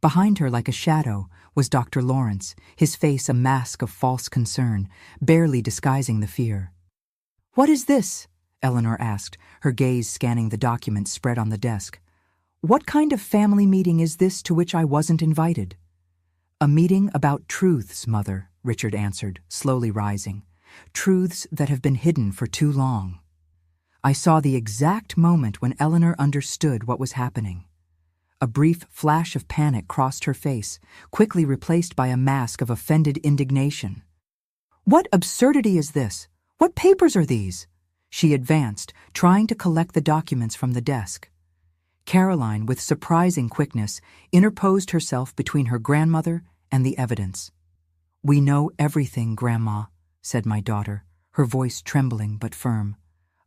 Behind her, like a shadow, was Dr. Lawrence, his face a mask of false concern, barely disguising the fear. "What is this?" Eleanor asked, her gaze scanning the documents spread on the desk. "What kind of family meeting is this to which I wasn't invited?" "A meeting about truths, Mother," Richard answered, slowly rising. "Truths that have been hidden for too long." I saw the exact moment when Eleanor understood what was happening. A brief flash of panic crossed her face, quickly replaced by a mask of offended indignation. "What absurdity is this? What papers are these?" She advanced, trying to collect the documents from the desk. Caroline, with surprising quickness, interposed herself between her grandmother and the evidence. "We know everything, Grandma," said my daughter, her voice trembling but firm.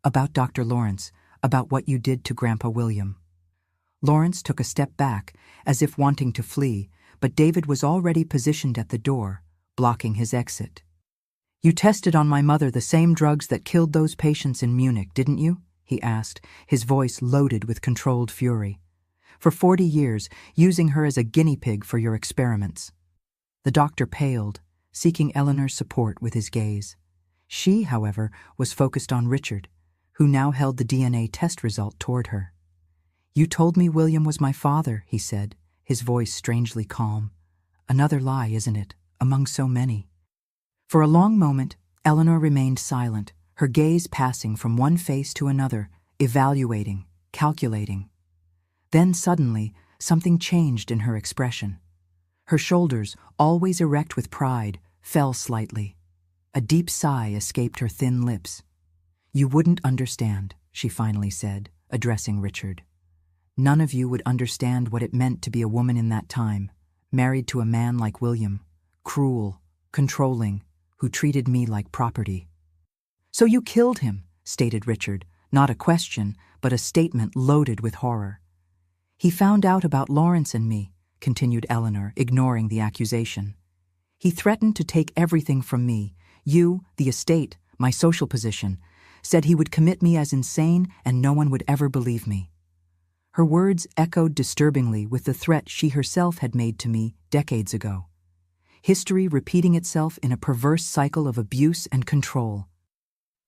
"About Dr. Lawrence, about what you did to Grandpa William." Lawrence took a step back, as if wanting to flee, but David was already positioned at the door, blocking his exit. "You tested on my mother the same drugs that killed those patients in Munich, didn't you?" he asked, his voice loaded with controlled fury. "For 40 years, using her as a guinea pig for your experiments." The doctor paled, seeking Eleanor's support with his gaze. She, however, was focused on Richard, who now held the DNA test result toward her. "You told me William was my father," he said, his voice strangely calm. "Another lie, isn't it, among so many?" For a long moment, Eleanor remained silent, her gaze passing from one face to another, evaluating, calculating. Then suddenly, something changed in her expression. Her shoulders, always erect with pride, fell slightly. A deep sigh escaped her thin lips. "You wouldn't understand," she finally said, addressing Richard. "None of you would understand what it meant to be a woman in that time, married to a man like William, cruel, controlling, who treated me like property." "So you killed him," stated Richard, not a question, but a statement loaded with horror. "He found out about Lawrence and me," continued Eleanor, ignoring the accusation. "He threatened to take everything from me, you, the estate, my social position, said he would commit me as insane and no one would ever believe me." Her words echoed disturbingly with the threat she herself had made to me decades ago. History repeating itself in a perverse cycle of abuse and control.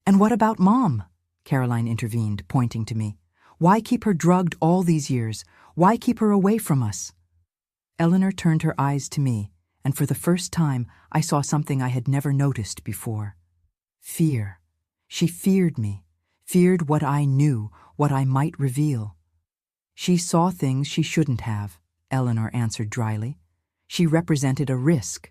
"And what about Mom?" Caroline intervened, pointing to me. "Why keep her drugged all these years? Why keep her away from us?" Eleanor turned her eyes to me, and for the first time I saw something I had never noticed before. Fear. She feared me, feared what I knew, what I might reveal. "She saw things she shouldn't have," Eleanor answered dryly. "She represented a risk."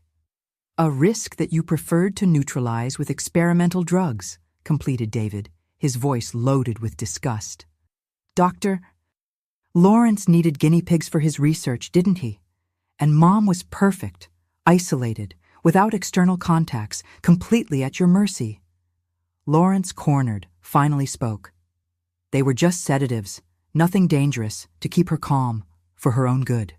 "A risk that you preferred to neutralize with experimental drugs," completed David, his voice loaded with disgust. "Doctor, Lawrence needed guinea pigs for his research, didn't he? And Mom was perfect, isolated, without external contacts, completely at your mercy." Lawrence, cornered, finally spoke. "They were just sedatives, nothing dangerous, to keep her calm, for her own good."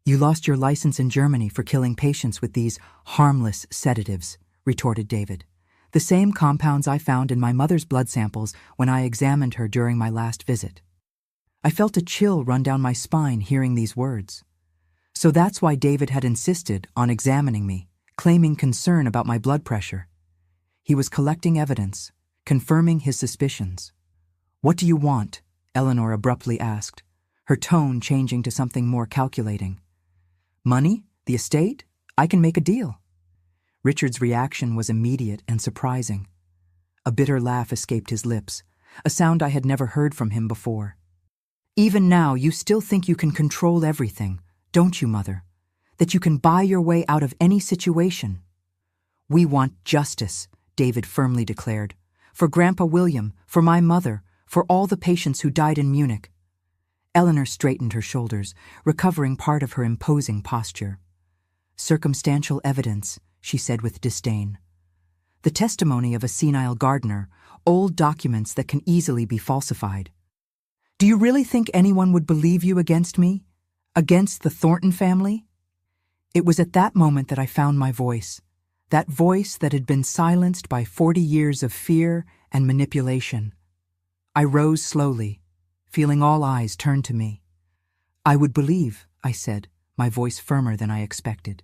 "You lost your license in Germany for killing patients with these harmless sedatives," retorted David. "The same compounds I found in my mother's blood samples when I examined her during my last visit." I felt a chill run down my spine hearing these words. So that's why David had insisted on examining me, claiming concern about my blood pressure. He was collecting evidence, confirming his suspicions. "What do you want?" Eleanor abruptly asked, her tone changing to something more calculating. "Money? The estate? I can make a deal." Richard's reaction was immediate and surprising. A bitter laugh escaped his lips, a sound I had never heard from him before. "Even now, you still think you can control everything, don't you, Mother? That you can buy your way out of any situation?" "We want justice," David firmly declared. "For Grandpa William, for my mother, for all the patients who died in Munich." Eleanor straightened her shoulders, recovering part of her imposing posture. "Circumstantial evidence," she said with disdain. "The testimony of a senile gardener, old documents that can easily be falsified. Do you really think anyone would believe you against me? Against the Thornton family?" It was at that moment that I found my voice, that voice that had been silenced by 40 years of fear and manipulation. I rose slowly, feeling all eyes turned to me. "I would believe," I said, my voice firmer than I expected.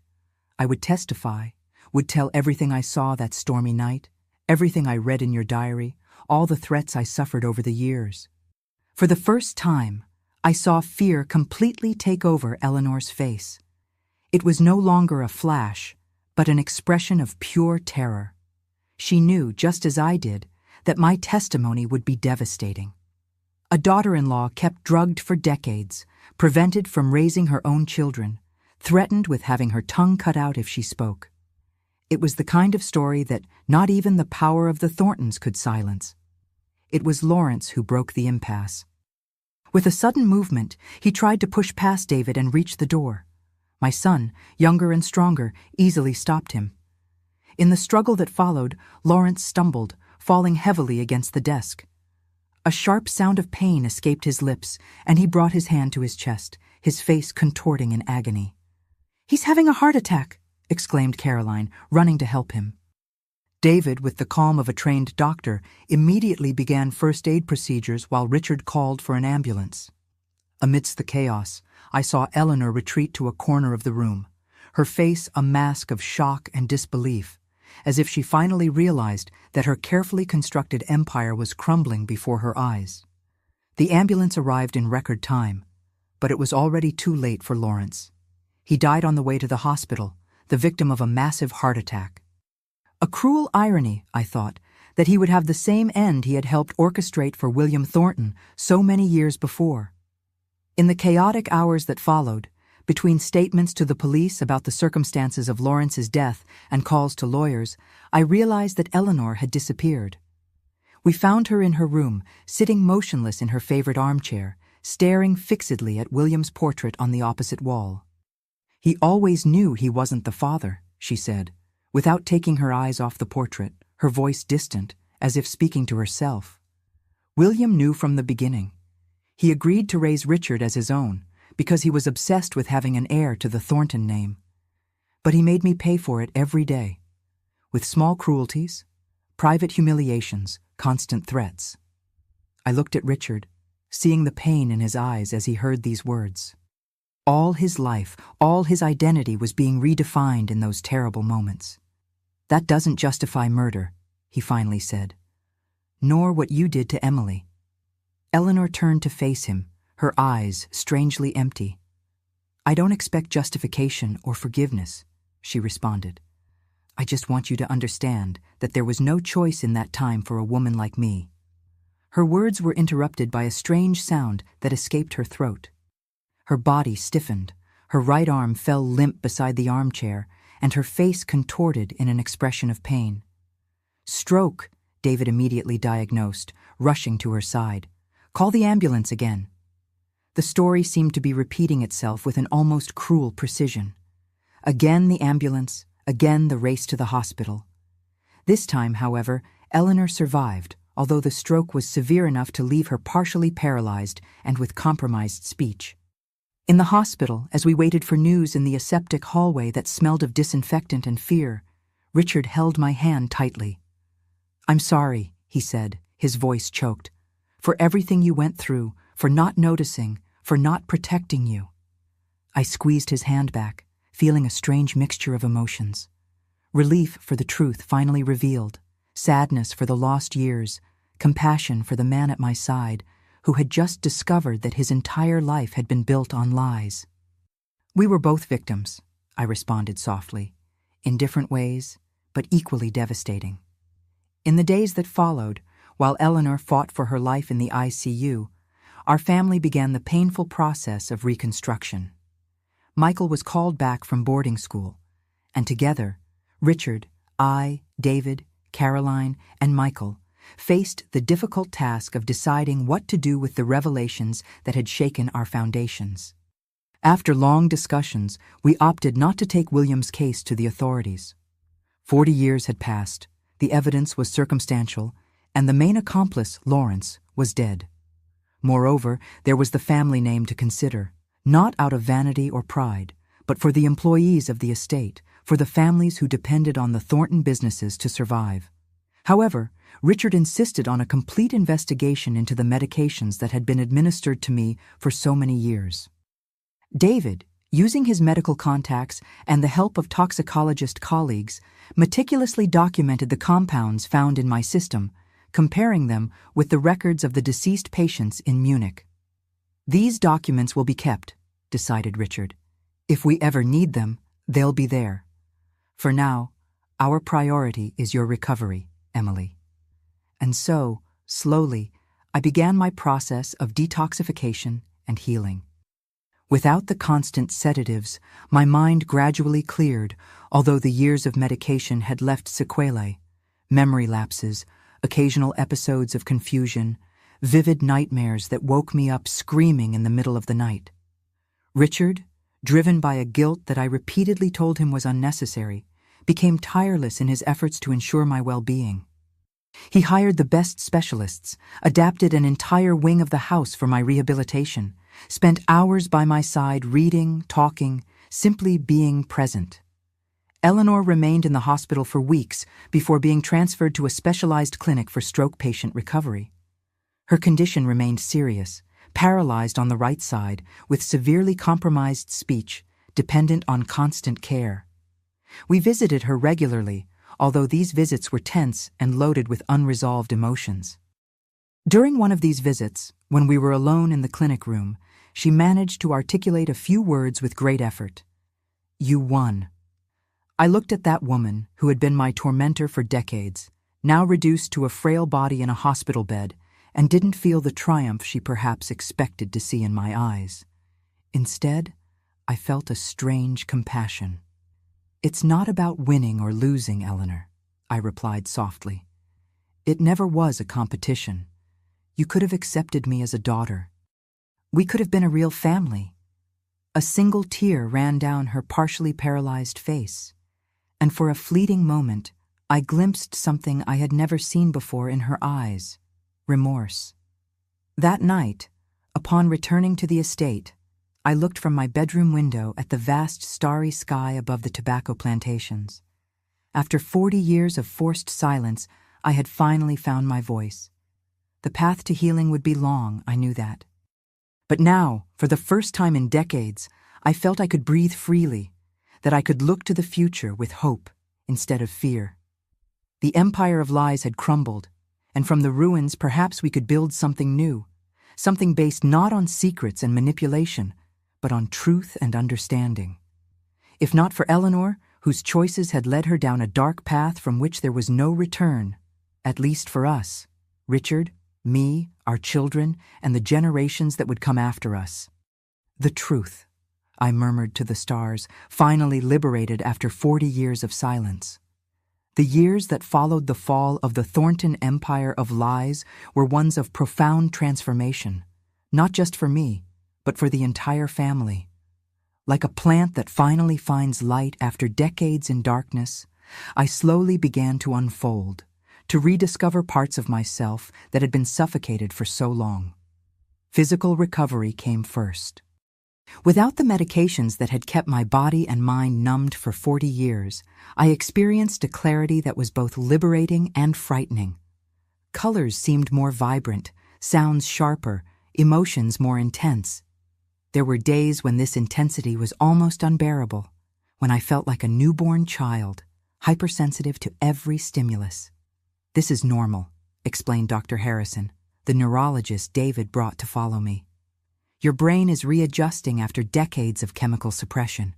"I would testify, would tell everything I saw that stormy night, everything I read in your diary, all the threats I suffered over the years." For the first time, I saw fear completely take over Eleanor's face. It was no longer a flash, but an expression of pure terror. She knew, just as I did, that my testimony would be devastating. A daughter-in-law kept drugged for decades, prevented from raising her own children, threatened with having her tongue cut out if she spoke. It was the kind of story that not even the power of the Thorntons could silence. It was Lawrence who broke the impasse. With a sudden movement, he tried to push past David and reach the door. My son, younger and stronger, easily stopped him. In the struggle that followed, Lawrence stumbled, falling heavily against the desk. A sharp sound of pain escaped his lips, and he brought his hand to his chest, his face contorting in agony. "He's having a heart attack," exclaimed Caroline, running to help him. David, with the calm of a trained doctor, immediately began first aid procedures while Richard called for an ambulance. Amidst the chaos, I saw Eleanor retreat to a corner of the room, her face a mask of shock and disbelief, as if she finally realized that her carefully constructed empire was crumbling before her eyes. The ambulance arrived in record time, but it was already too late for Lawrence. He died on the way to the hospital, the victim of a massive heart attack. A cruel irony, I thought, that he would have the same end he had helped orchestrate for William Thornton so many years before. In the chaotic hours that followed, between statements to the police about the circumstances of Lawrence's death and calls to lawyers, I realized that Eleanor had disappeared. We found her in her room, sitting motionless in her favorite armchair, staring fixedly at William's portrait on the opposite wall. "He always knew he wasn't the father," she said, without taking her eyes off the portrait, her voice distant, as if speaking to herself. "William knew from the beginning. He agreed to raise Richard as his own, because he was obsessed with having an heir to the Thornton name. But he made me pay for it every day, with small cruelties, private humiliations, constant threats." I looked at Richard, seeing the pain in his eyes as he heard these words. All his life, all his identity was being redefined in those terrible moments. "That doesn't justify murder," he finally said. "Nor what you did to Emily." Eleanor turned to face him, her eyes strangely empty. "I don't expect justification or forgiveness," she responded. "I just want you to understand that there was no choice in that time for a woman like me." Her words were interrupted by a strange sound that escaped her throat. Her body stiffened, her right arm fell limp beside the armchair, and her face contorted in an expression of pain. "Stroke," David immediately diagnosed, rushing to her side. "Call the ambulance again." The story seemed to be repeating itself with an almost cruel precision. Again the ambulance, again the race to the hospital. This time, however, Eleanor survived, although the stroke was severe enough to leave her partially paralyzed and with compromised speech. In the hospital, as we waited for news in the aseptic hallway that smelled of disinfectant and fear, Richard held my hand tightly. "I'm sorry," he said, his voice choked, "for everything you went through, for not noticing, for not protecting you." I squeezed his hand back, feeling a strange mixture of emotions. Relief for the truth finally revealed, sadness for the lost years, compassion for the man at my side, who had just discovered that his entire life had been built on lies. "We were both victims," I responded softly, in different ways, but equally devastating. In the days that followed, while Eleanor fought for her life in the ICU, our family began the painful process of reconstruction. Michael was called back from boarding school, and together, Richard, I, David, Caroline, and Michael faced the difficult task of deciding what to do with the revelations that had shaken our foundations. After long discussions, we opted not to take William's case to the authorities. 40 years had passed, the evidence was circumstantial, and the main accomplice, Lawrence, was dead. Moreover, there was the family name to consider, not out of vanity or pride, but for the employees of the estate, for the families who depended on the Thornton businesses to survive. However, Richard insisted on a complete investigation into the medications that had been administered to me for so many years. David, using his medical contacts and the help of toxicologist colleagues, meticulously documented the compounds found in my system, comparing them with the records of the deceased patients in Munich. "These documents will be kept," decided Richard. "If we ever need them, they'll be there. For now, our priority is your recovery, Emily." And so, slowly, I began my process of detoxification and healing. Without the constant sedatives, my mind gradually cleared, although the years of medication had left sequelae, memory lapses, occasional episodes of confusion, vivid nightmares that woke me up screaming in the middle of the night. Richard, driven by a guilt that I repeatedly told him was unnecessary, became tireless in his efforts to ensure my well-being. He hired the best specialists, adapted an entire wing of the house for my rehabilitation, spent hours by my side reading, talking, simply being present. Eleanor remained in the hospital for weeks before being transferred to a specialized clinic for stroke patient recovery. Her condition remained serious, paralyzed on the right side, with severely compromised speech, dependent on constant care. We visited her regularly, although these visits were tense and loaded with unresolved emotions. During one of these visits, when we were alone in the clinic room, she managed to articulate a few words with great effort. "You won." I looked at that woman who had been my tormentor for decades, now reduced to a frail body in a hospital bed, and didn't feel the triumph she perhaps expected to see in my eyes. Instead, I felt a strange compassion. "It's not about winning or losing, Eleanor," I replied softly. "It never was a competition. You could have accepted me as a daughter. We could have been a real family." A single tear ran down her partially paralyzed face, and for a fleeting moment, I glimpsed something I had never seen before in her eyes: remorse. That night, upon returning to the estate, I looked from my bedroom window at the vast starry sky above the tobacco plantations. After 40 years of forced silence, I had finally found my voice. The path to healing would be long, I knew that. But now, for the first time in decades, I felt I could breathe freely, that I could look to the future with hope instead of fear. The empire of lies had crumbled, and from the ruins perhaps we could build something new, something based not on secrets and manipulation, but on truth and understanding. If not for Eleanor, whose choices had led her down a dark path from which there was no return, at least for us, Richard, me, our children, and the generations that would come after us. "The truth," I murmured to the stars, finally liberated after 40 years of silence. The years that followed the fall of the Thornton Empire of Lies were ones of profound transformation, not just for me, but for the entire family. Like a plant that finally finds light after decades in darkness, I slowly began to unfold, to rediscover parts of myself that had been suffocated for so long. Physical recovery came first. Without the medications that had kept my body and mind numbed for 40 years, I experienced a clarity that was both liberating and frightening. Colors seemed more vibrant, sounds sharper, emotions more intense. There were days when this intensity was almost unbearable, when I felt like a newborn child, hypersensitive to every stimulus. "This is normal," explained Dr. Harrison, the neurologist David brought to follow me. "Your brain is readjusting after decades of chemical suppression.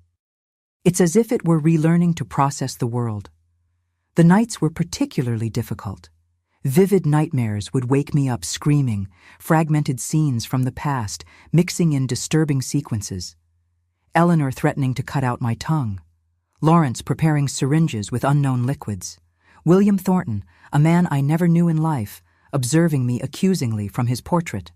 It's as if it were relearning to process the world." The nights were particularly difficult. Vivid nightmares would wake me up screaming, fragmented scenes from the past mixing in disturbing sequences. Eleanor threatening to cut out my tongue. Lawrence preparing syringes with unknown liquids. William Thornton, a man I never knew in life, observing me accusingly from his portrait.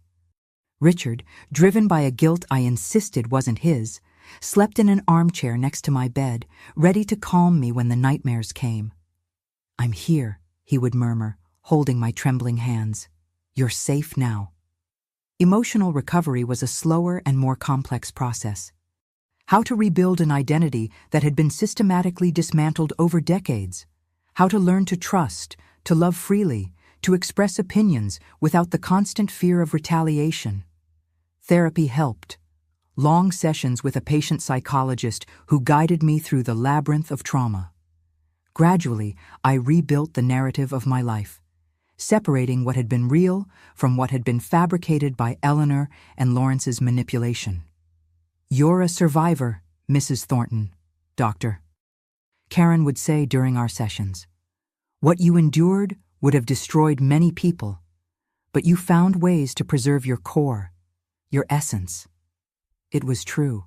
Richard, driven by a guilt I insisted wasn't his, slept in an armchair next to my bed, ready to calm me when the nightmares came. "I'm here," he would murmur, holding my trembling hands. "You're safe now." Emotional recovery was a slower and more complex process. How to rebuild an identity that had been systematically dismantled over decades. How to learn to trust, to love freely, to express opinions without the constant fear of retaliation. Therapy helped. Long sessions with a patient psychologist who guided me through the labyrinth of trauma. Gradually, I rebuilt the narrative of my life, separating what had been real from what had been fabricated by Eleanor and Lawrence's manipulation. "You're a survivor, Mrs. Thornton, Doctor," Karen would say during our sessions. "What you endured would have destroyed many people, but you found ways to preserve your core, your essence. It was true.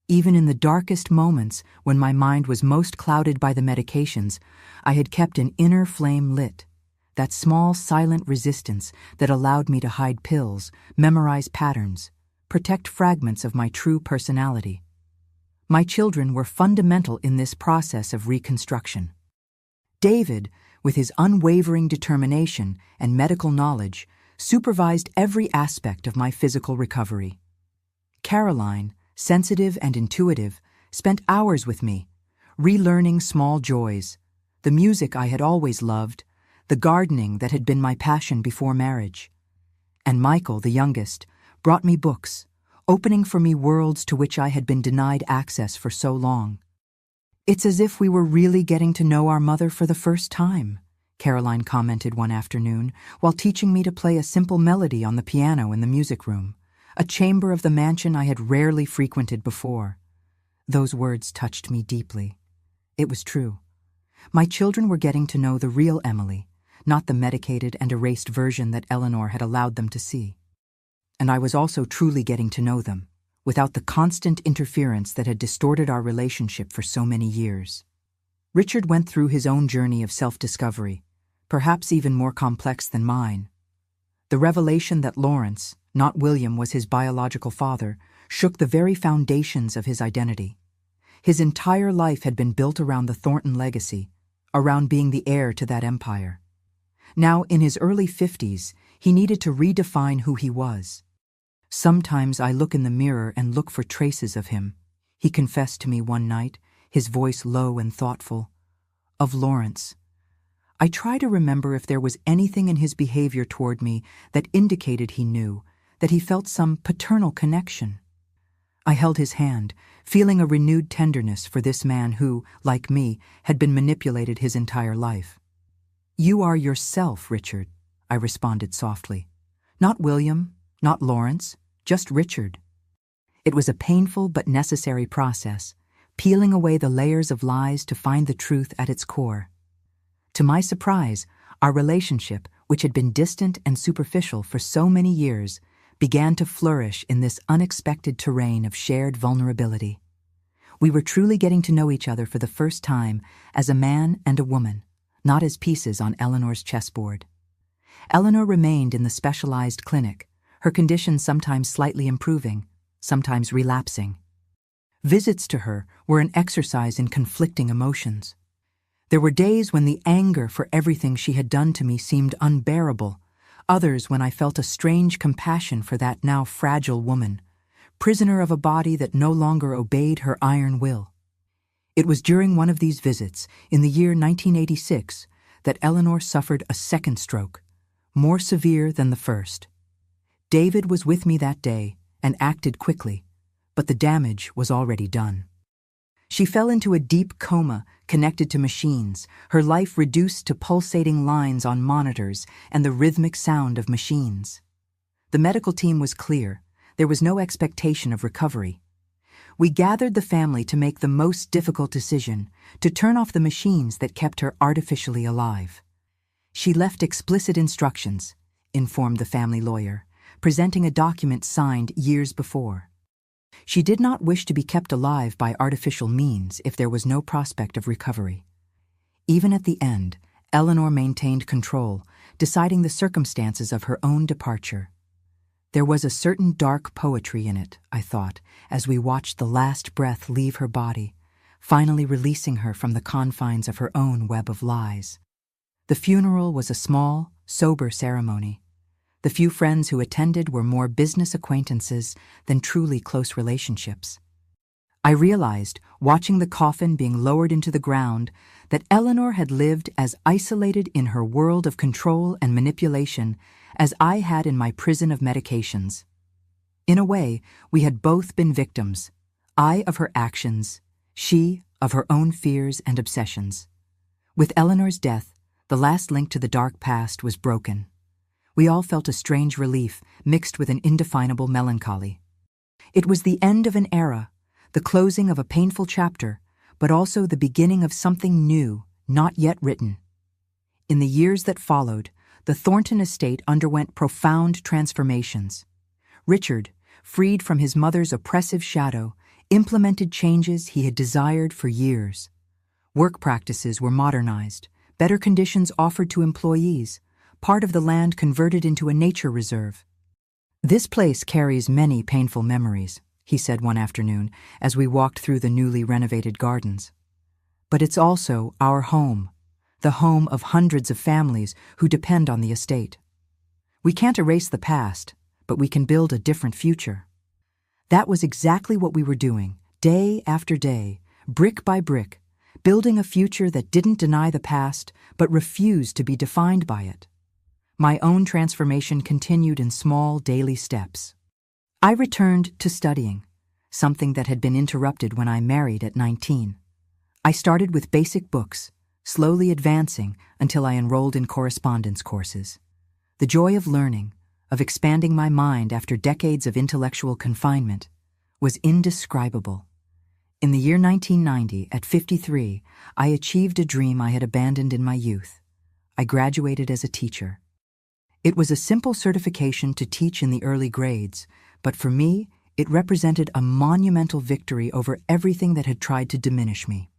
Even in the darkest moments, when my mind was most clouded by the medications, I had kept an inner flame lit, that small, silent resistance that allowed me to hide pills, memorize patterns, protect fragments of my true personality. My children were fundamental in this process of reconstruction. David, with his unwavering determination and medical knowledge, supervised every aspect of my physical recovery. Caroline, sensitive and intuitive, spent hours with me, relearning small joys, the music I had always loved, the gardening that had been my passion before marriage. And Michael, the youngest, brought me books, opening for me worlds to which I had been denied access for so long. "It's as if we were really getting to know our mother for the first time," Caroline commented one afternoon, while teaching me to play a simple melody on the piano in the music room, a chamber of the mansion I had rarely frequented before. Those words touched me deeply. It was true. My children were getting to know the real Emily, not the medicated and erased version that Eleanor had allowed them to see. And I was also truly getting to know them, without the constant interference that had distorted our relationship for so many years. Richard went through his own journey of self-discovery, perhaps even more complex than mine. The revelation that Lawrence, not William, was his biological father shook the very foundations of his identity. His entire life had been built around the Thornton legacy, around being the heir to that empire. Now, in his early 50s, he needed to redefine who he was. "Sometimes I look in the mirror and look for traces of him," he confessed to me one night, his voice low and thoughtful. "Of Lawrence. I try to remember if there was anything in his behavior toward me that indicated he knew, that he felt some paternal connection." I held his hand, feeling a renewed tenderness for this man who, like me, had been manipulated his entire life. "You are yourself, Richard," I responded softly. "Not William, not Lawrence, just Richard." It was a painful but necessary process, peeling away the layers of lies to find the truth at its core. To my surprise, our relationship, which had been distant and superficial for so many years, began to flourish in this unexpected terrain of shared vulnerability. We were truly getting to know each other for the first time as a man and a woman, not as pieces on Eleanor's chessboard. Eleanor remained in the specialized clinic, her condition sometimes slightly improving, sometimes relapsing. Visits to her were an exercise in conflicting emotions. There were days when the anger for everything she had done to me seemed unbearable, others when I felt a strange compassion for that now fragile woman, prisoner of a body that no longer obeyed her iron will. It was during one of these visits, in the year 1986, that Eleanor suffered a second stroke, more severe than the first. David was with me that day and acted quickly, but the damage was already done. She fell into a deep coma connected to machines, her life reduced to pulsating lines on monitors and the rhythmic sound of machines. The medical team was clear. There was no expectation of recovery. We gathered the family to make the most difficult decision, to turn off the machines that kept her artificially alive. "She left explicit instructions," informed the family lawyer, presenting a document signed years before. She did not wish to be kept alive by artificial means if there was no prospect of recovery. Even at the end, Eleanor maintained control, deciding the circumstances of her own departure. There was a certain dark poetry in it, I thought, as we watched the last breath leave her body, finally releasing her from the confines of her own web of lies. The funeral was a small, sober ceremony. The few friends who attended were more business acquaintances than truly close relationships. I realized, watching the coffin being lowered into the ground, that Eleanor had lived as isolated in her world of control and manipulation as I had in my prison of medications. In a way, we had both been victims, I of her actions, she of her own fears and obsessions. With Eleanor's death, the last link to the dark past was broken. We all felt a strange relief mixed with an indefinable melancholy. It was the end of an era, the closing of a painful chapter, but also the beginning of something new, not yet written. In the years that followed, the Thornton estate underwent profound transformations. Richard, freed from his mother's oppressive shadow, implemented changes he had desired for years. Work practices were modernized, better conditions offered to employees, part of the land converted into a nature reserve. "This place carries many painful memories," he said one afternoon as we walked through the newly renovated gardens. "But it's also our home, the home of hundreds of families who depend on the estate. We can't erase the past, but we can build a different future." That was exactly what we were doing, day after day, brick by brick, building a future that didn't deny the past but refused to be defined by it. My own transformation continued in small daily steps. I returned to studying, something that had been interrupted when I married at 19. I started with basic books, slowly advancing until I enrolled in correspondence courses. The joy of learning, of expanding my mind after decades of intellectual confinement, was indescribable. In the year 1990, at 53, I achieved a dream I had abandoned in my youth. I graduated as a teacher. It was a simple certification to teach in the early grades, but for me, it represented a monumental victory over everything that had tried to diminish me.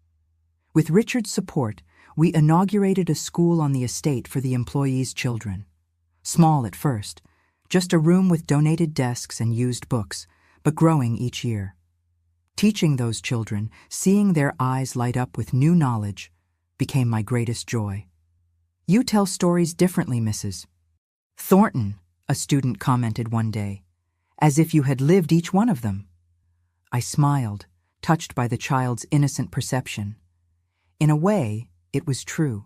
With Richard's support, we inaugurated a school on the estate for the employees' children. Small at first, just a room with donated desks and used books, but growing each year. Teaching those children, seeing their eyes light up with new knowledge, became my greatest joy. "You tell stories differently, Mrs. Thornton," a student commented one day, "as if you had lived each one of them." I smiled, touched by the child's innocent perception. In a way, it was true.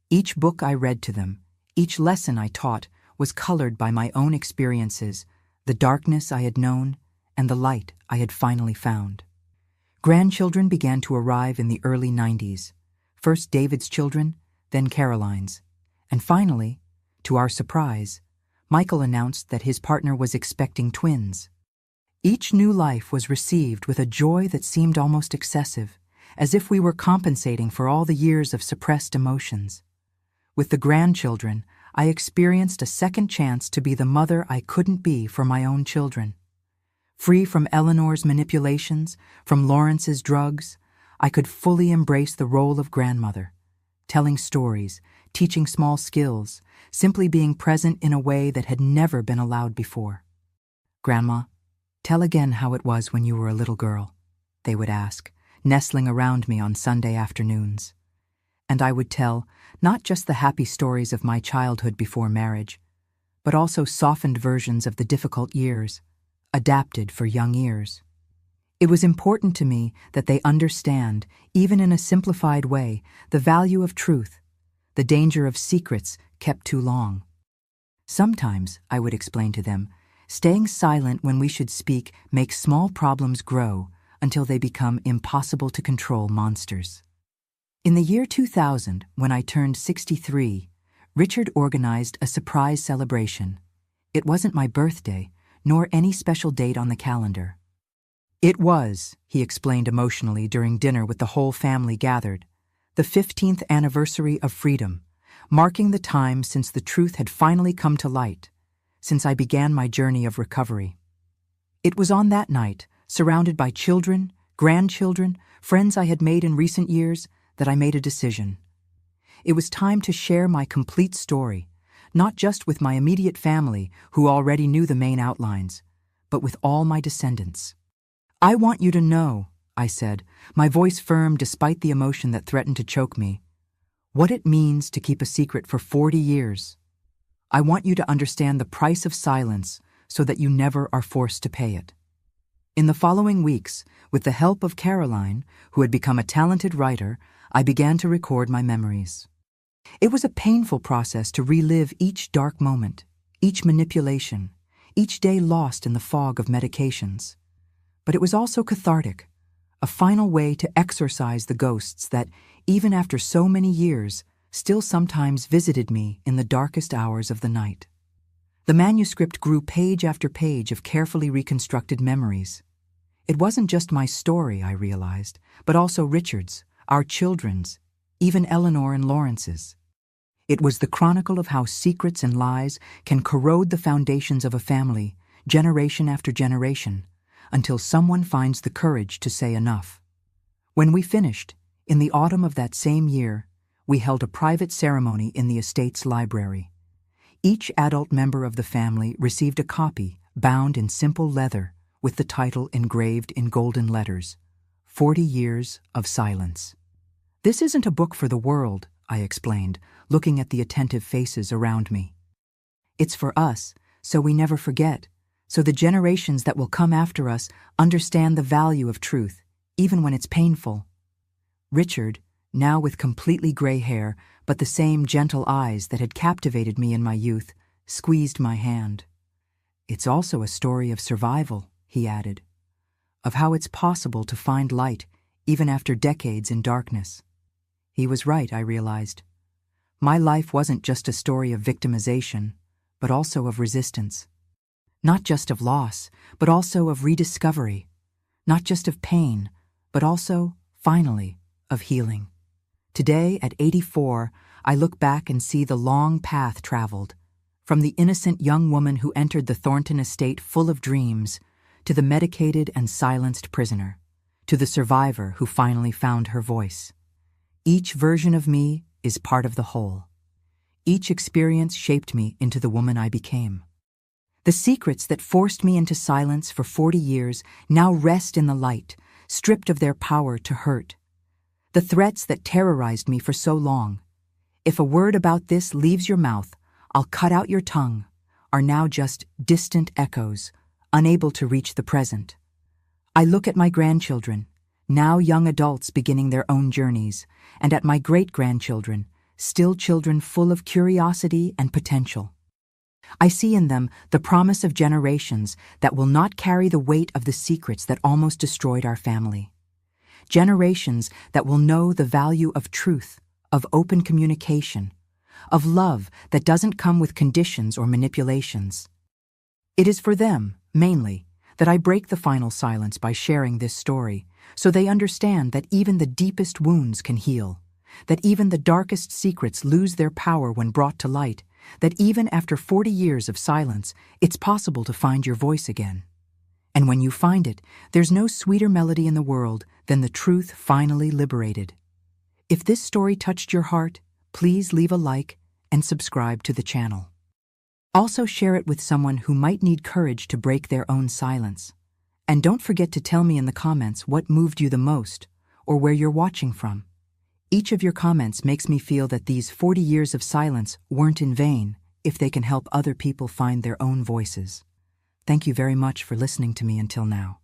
Each book I read to them, each lesson I taught, was colored by my own experiences, the darkness I had known, and the light I had finally found. Grandchildren began to arrive in the early 90s, first David's children, then Caroline's, and finally, to our surprise, Michael announced that his partner was expecting twins. Each new life was received with a joy that seemed almost excessive, as if we were compensating for all the years of suppressed emotions. With the grandchildren, I experienced a second chance to be the mother I couldn't be for my own children. Free from Eleanor's manipulations, from Lawrence's drugs, I could fully embrace the role of grandmother, telling stories, teaching small skills, simply being present in a way that had never been allowed before. "Grandma, tell again how it was when you were a little girl," they would ask, nestling around me on Sunday afternoons. And I would tell not just the happy stories of my childhood before marriage, but also softened versions of the difficult years, adapted for young ears. It was important to me that they understand, even in a simplified way, the value of truth, the danger of secrets kept too long. Sometimes, I would explain to them, staying silent when we should speak makes small problems grow until they become impossible to control monsters. In the year 2000, when I turned 63, Richard organized a surprise celebration. It wasn't my birthday, nor any special date on the calendar. "It was," he explained emotionally during dinner with the whole family gathered, "the 15th anniversary of freedom, marking the time since the truth had finally come to light, since I began my journey of recovery." It was on that night, surrounded by children, grandchildren, friends I had made in recent years, that I made a decision. It was time to share my complete story, not just with my immediate family, who already knew the main outlines, but with all my descendants. "I want you to know," I said, my voice firm despite the emotion that threatened to choke me, "what it means to keep a secret for 40 years. I want you to understand the price of silence so that you never are forced to pay it." In the following weeks, with the help of Caroline, who had become a talented writer, I began to record my memories. It was a painful process to relive each dark moment, each manipulation, each day lost in the fog of medications. But it was also cathartic, a final way to exorcise the ghosts that, even after so many years, still sometimes visited me in the darkest hours of the night. The manuscript grew page after page of carefully reconstructed memories. It wasn't just my story, I realized, but also Richard's, our children's, even Eleanor and Lawrence's. It was the chronicle of how secrets and lies can corrode the foundations of a family, generation after generation, until someone finds the courage to say enough. When we finished, in the autumn of that same year, we held a private ceremony in the estate's library. Each adult member of the family received a copy bound in simple leather with the title engraved in golden letters, 40 Years of Silence. "This isn't a book for the world," I explained, looking at the attentive faces around me. "It's for us, so we never forget, so the generations that will come after us understand the value of truth, even when it's painful." Richard, now with completely gray hair, but the same gentle eyes that had captivated me in my youth, squeezed my hand. "It's also a story of survival," he added, "of how it's possible to find light even after decades in darkness." He was right, I realized. My life wasn't just a story of victimization, but also of resistance. Not just of loss, but also of rediscovery. Not just of pain, but also, finally, of healing. Today, at 84, I look back and see the long path traveled, from the innocent young woman who entered the Thornton estate full of dreams, to the medicated and silenced prisoner, to the survivor who finally found her voice. Each version of me is part of the whole. Each experience shaped me into the woman I became. The secrets that forced me into silence for 40 years now rest in the light, stripped of their power to hurt. The threats that terrorized me for so long, "If a word about this leaves your mouth, I'll cut out your tongue," are now just distant echoes, unable to reach the present. I look at my grandchildren, now young adults beginning their own journeys, and at my great-grandchildren, still children full of curiosity and potential. I see in them the promise of generations that will not carry the weight of the secrets that almost destroyed our family. Generations that will know the value of truth, of open communication, of love that doesn't come with conditions or manipulations. It is for them, mainly, that I break the final silence by sharing this story, so they understand that even the deepest wounds can heal, that even the darkest secrets lose their power when brought to light, that even after 40 years of silence, it's possible to find your voice again. And when you find it, there's no sweeter melody in the world than the truth finally liberated. If this story touched your heart, please leave a like and subscribe to the channel. Also share it with someone who might need courage to break their own silence. And don't forget to tell me in the comments what moved you the most, or where you're watching from. Each of your comments makes me feel that these 40 years of silence weren't in vain if they can help other people find their own voices. Thank you very much for listening to me until now.